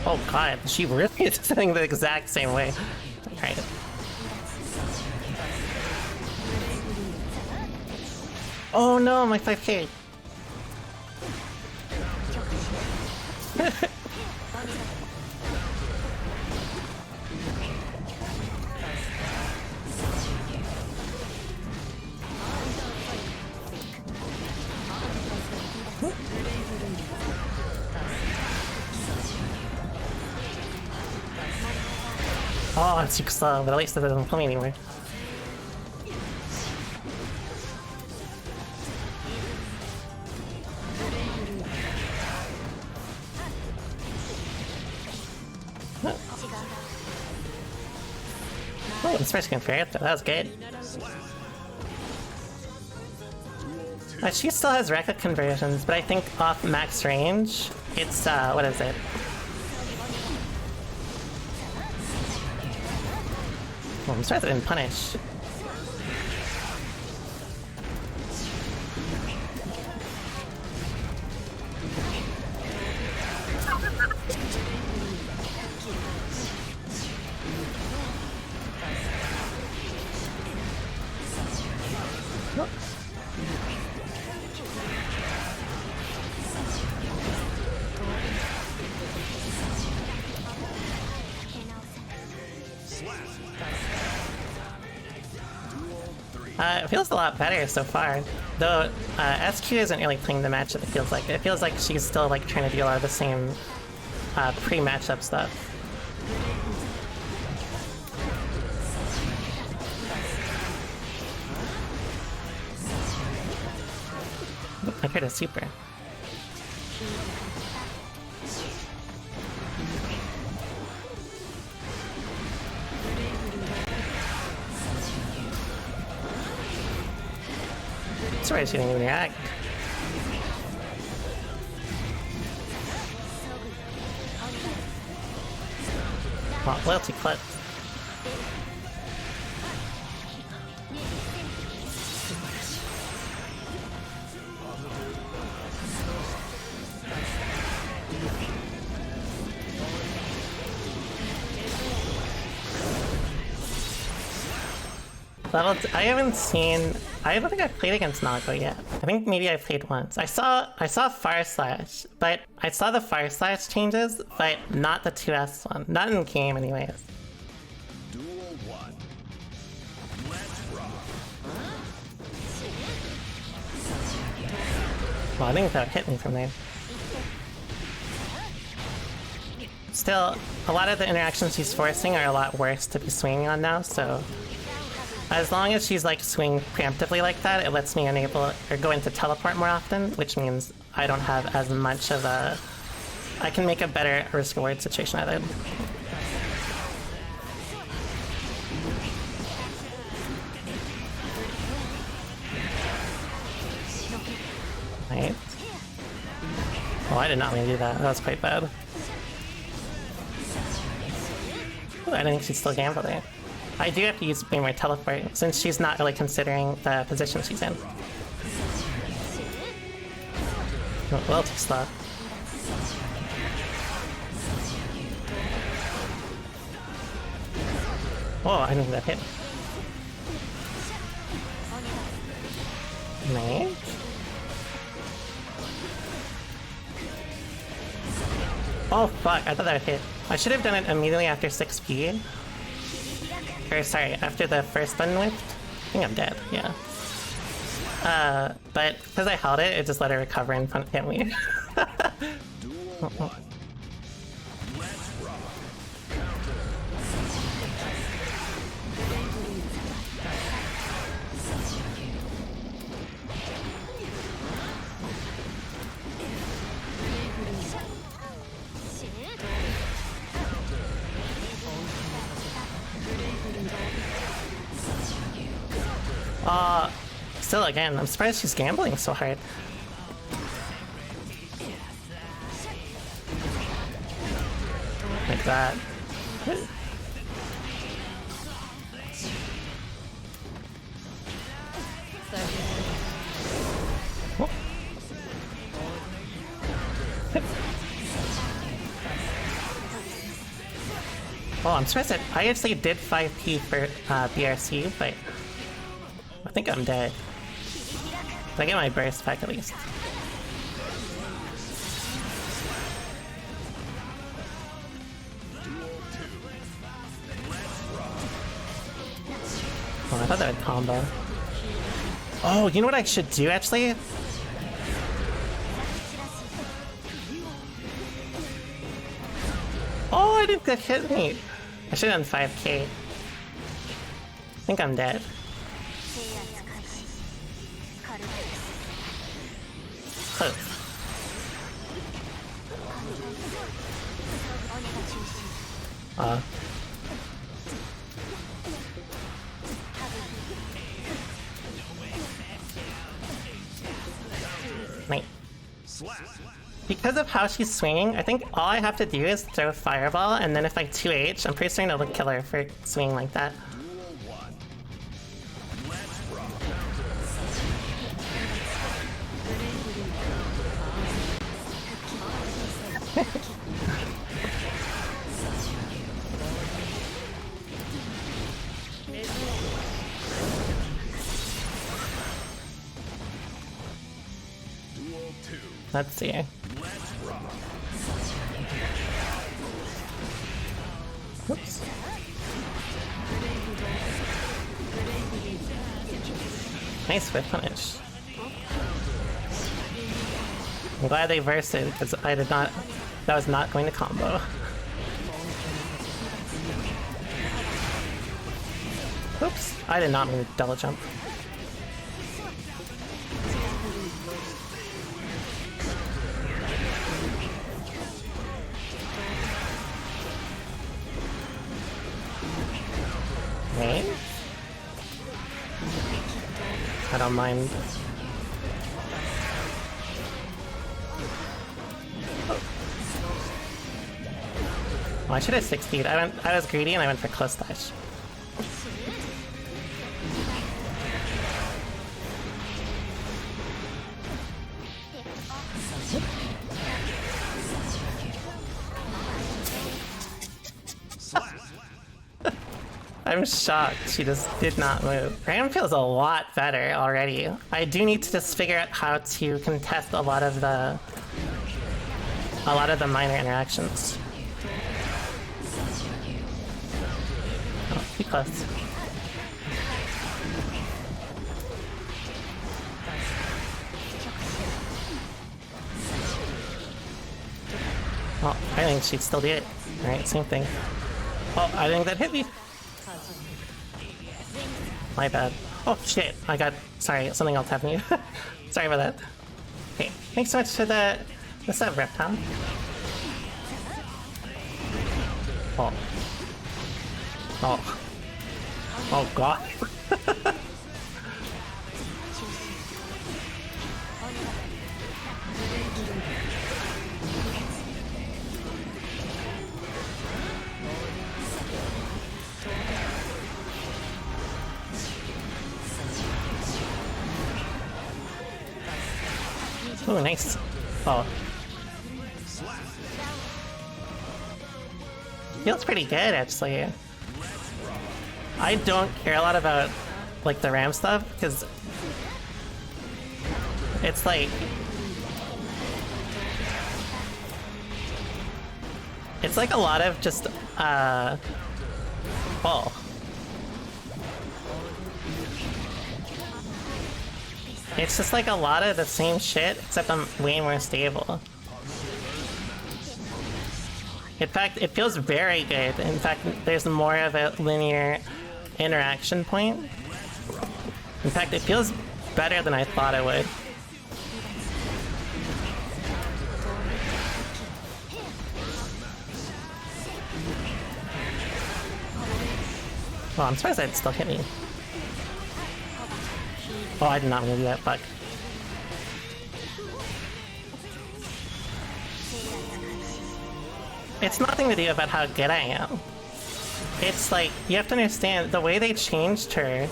Oh god, she really is doing the exact same way. Alright. Oh no, my 5k! Oh, it's too slow, but at least it doesn't pull me anywhere. Oh, this first conferred, that was good. She still has record conversions, but I think off max range, it's, what is it? Well, I'm surprised I didn't punish. It feels a lot better so far. Though SQ isn't really playing the matchup, it feels like. It feels like she's still like trying to do a lot of the same pre-matchup stuff. I heard a super. Sorry, she didn't even react. Oh, loyalty clip. I don't think I've played against Nago yet. I think maybe I played once. I saw Fire Slash, but I saw the Fire Slash changes, but not the 2S one. Not in game anyways. Duel 1. Let's rock. Well, I think that would hit me from there. Still, a lot of the interactions she's forcing are a lot worse to be swinging on now, so as long as she's like swing preemptively like that, it lets me enable or go into teleport more often, which means I don't have as much of a... I can make a better risk-reward situation out of it. Right. Oh, I did not mean to do that. That was quite bad. Ooh, I didn't think she'd still gamble there. I do have to use way more teleport, since she's not really considering the position she's in. Oh, well, too slow. Oh, I didn't think that hit. Nice. Oh fuck, I thought that would hit. I should have done it immediately after 6P. Or sorry, after the first button whipped. I think I'm dead, yeah. But because I held it, it just let it recover and hit me. Duel 1. Let's rock. Still again, I'm surprised she's gambling so hard. Like that. Oh. Oh, I'm surprised that I actually did 5P for BRC, but I think I'm dead. I get my burst back at least. Oh, I thought that would combo. Oh, you know what I should do actually? Oh, I didn't get hit me. I should have done 5K. I think I'm dead. Close. Wait. Because of how she's swinging, I think all I have to do is throw Fireball, and then if I 2H, I'm pretty certain it'll kill her for swinging like that. Let's see. Oops. Nice whip punish. I'm glad they versed it because I did not. That was not going to combo. Oops, I did not mean to double jump. Wait. I don't mind. Oh, I should have 60'd. I was greedy and I went for close dash. I'm shocked she just did not move. Ram feels a lot better already. I do need to just figure out how to contest a lot of the minor interactions. Oh, be close. Oh, I think she'd still do it. Alright, same thing. Oh, I think that hit me. My bad. Oh shit, I got... Sorry, something else happened. Sorry about that. Okay, thanks so much for the sub, Reptile. Oh. Oh. Oh god. Oh, nice. Oh. Feels pretty good, actually. I don't care a lot about, like, the RAM stuff, because it's like... It's like a lot of just, well... It's just like a lot of the same shit, except I'm way more stable. In fact, it feels very good. In fact, there's more of a linear interaction point. In fact, it feels better than I thought it would. Well, I'm surprised it still hit me. Oh, I did not mean to do that, fuck. It's nothing to do about how good I am. It's like, you have to understand, the way they changed her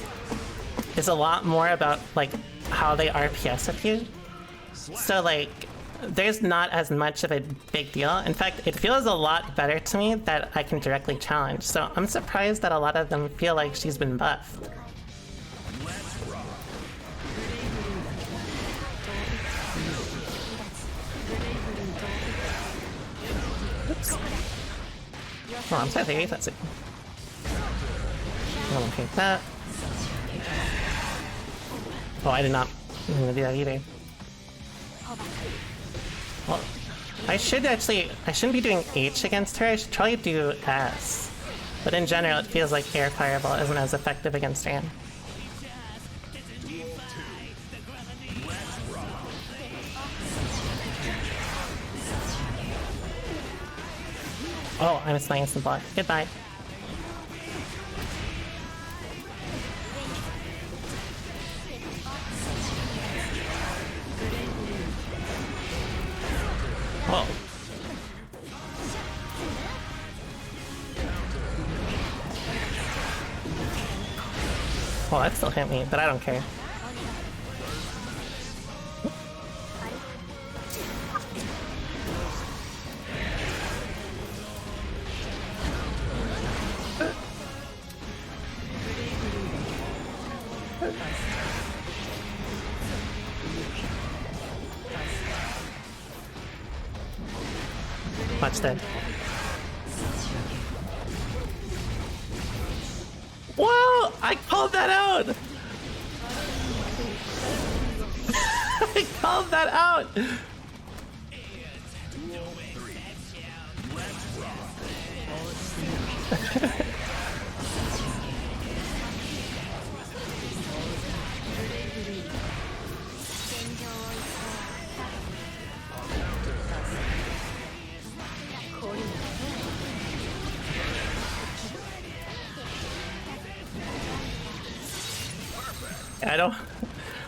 is a lot more about, like, how they RPS with you. So, like, there's not as much of a big deal. In fact, it feels a lot better to me that I can directly challenge. So I'm surprised that a lot of them feel like she's been buffed. Oops. Oh, I'm sorry, maybe that's it. I'm gonna take that. Oh, I did not. I'm gonna do that either. Well, I shouldn't be doing H against her, I should probably do S. But in general, it feels like Air Fireball isn't as effective against Ram. Oh, I missed my instant block. Goodbye. Oh. Well, that still hit me, but I don't care. Watch that. Whoa! I called that out! I called that out!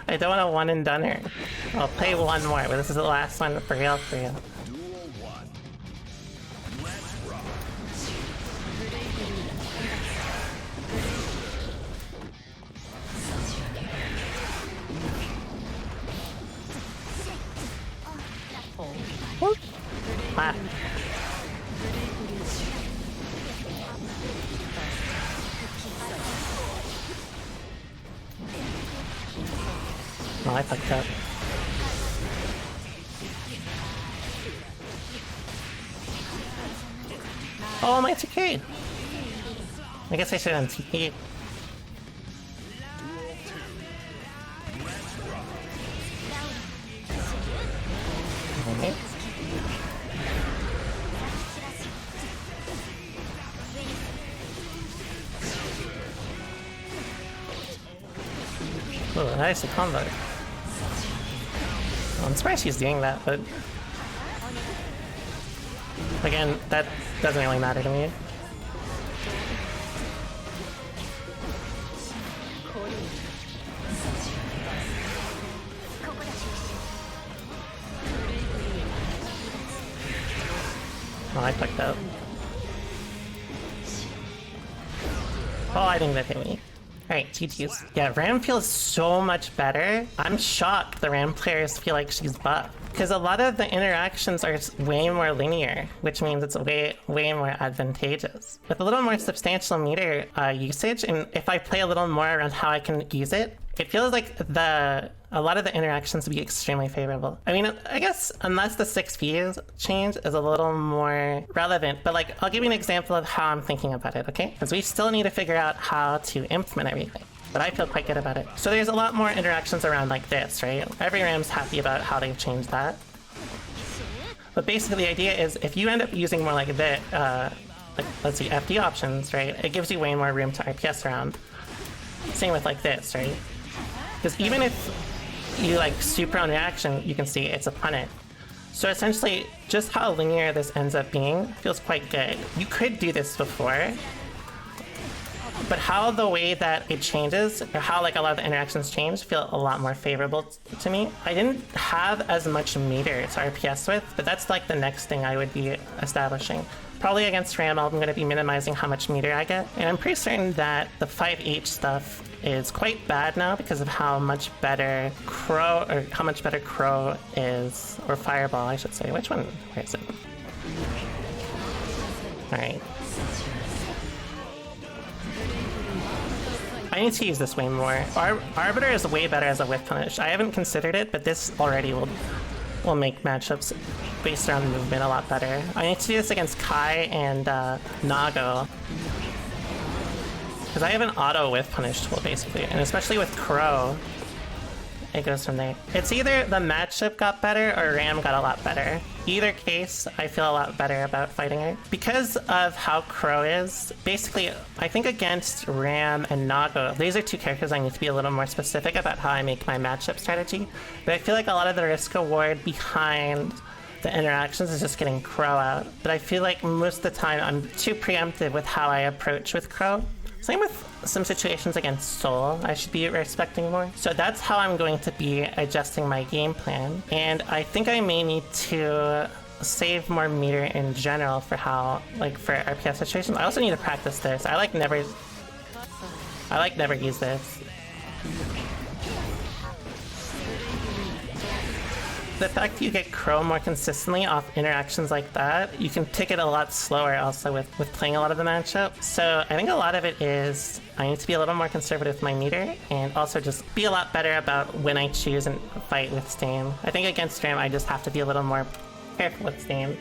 I don't want a one and doneer. I'll play one more, but this is the last one for real, for real. Duel 1. Let's rock. Ah. Oh, I fucked up. Oh, my TK! I guess I should have TK. Okay. Oh, nice combo. I'm surprised she's doing that, but again, that doesn't really matter to me. Oh, I fucked up. Oh, I think that hit me. Alright, GG's. Yeah, Ram feels so much better. I'm shocked the Ram players feel like she's buffed. Because a lot of the interactions are way more linear, which means it's way more advantageous. With a little more substantial meter usage, and if I play a little more around how I can use it, it feels like a lot of the interactions would be extremely favorable. I mean, I guess unless the 6Ps change is a little more relevant, but like, I'll give you an example of how I'm thinking about it, okay? Because we still need to figure out how to implement everything. But I feel quite good about it. So there's a lot more interactions around like this, right? Every Ram's happy about how they've changed that. But basically the idea is if you end up using more like this, like, let's see, FD options, right? It gives you way more room to RPS around. Same with like this, right? Because even if you like super on reaction, you can see it's a punish. So essentially, just how linear this ends up being feels quite good. You could do this before, but how the way that it changes, or how like a lot of the interactions change, feel a lot more favorable to me. I didn't have as much meter to RPS with, but that's like the next thing I would be establishing. Probably against Ram, I'm going to be minimizing how much meter I get, and I'm pretty certain that the 5H stuff is quite bad now because of how much better Crow is, or Fireball, I should say. Which one? Where is it? Alright. I need to use this way more. Arbiter is way better as a whiff punish. I haven't considered it, but this already will make matchups based around movement a lot better. I need to do this against Kai and Nago, because I have an auto whiff punish tool basically, and especially with Crow, it goes from there. It's either the matchup got better or Ram got a lot better. Either case, I feel a lot better about fighting her. Because of how Crow is, basically, I think against Ram and Nago, these are two characters I need to be a little more specific about how I make my matchup strategy. But I feel like a lot of the risk reward behind the interactions is just getting Crow out. But I feel like most of the time I'm too preemptive with how I approach with Crow. Same with some situations against Soul, I should be respecting more. So that's how I'm going to be adjusting my game plan. And I think I may need to save more meter in general for how, like for RPS situations. I also need to practice this. I like never use this. The fact that you get Crow more consistently off interactions like that, you can take it a lot slower also with playing a lot of the matchup. So I think a lot of it is I need to be a little more conservative with my meter, and also just be a lot better about when I choose and fight with Stam. I think against Stam I just have to be a little more careful with Stam.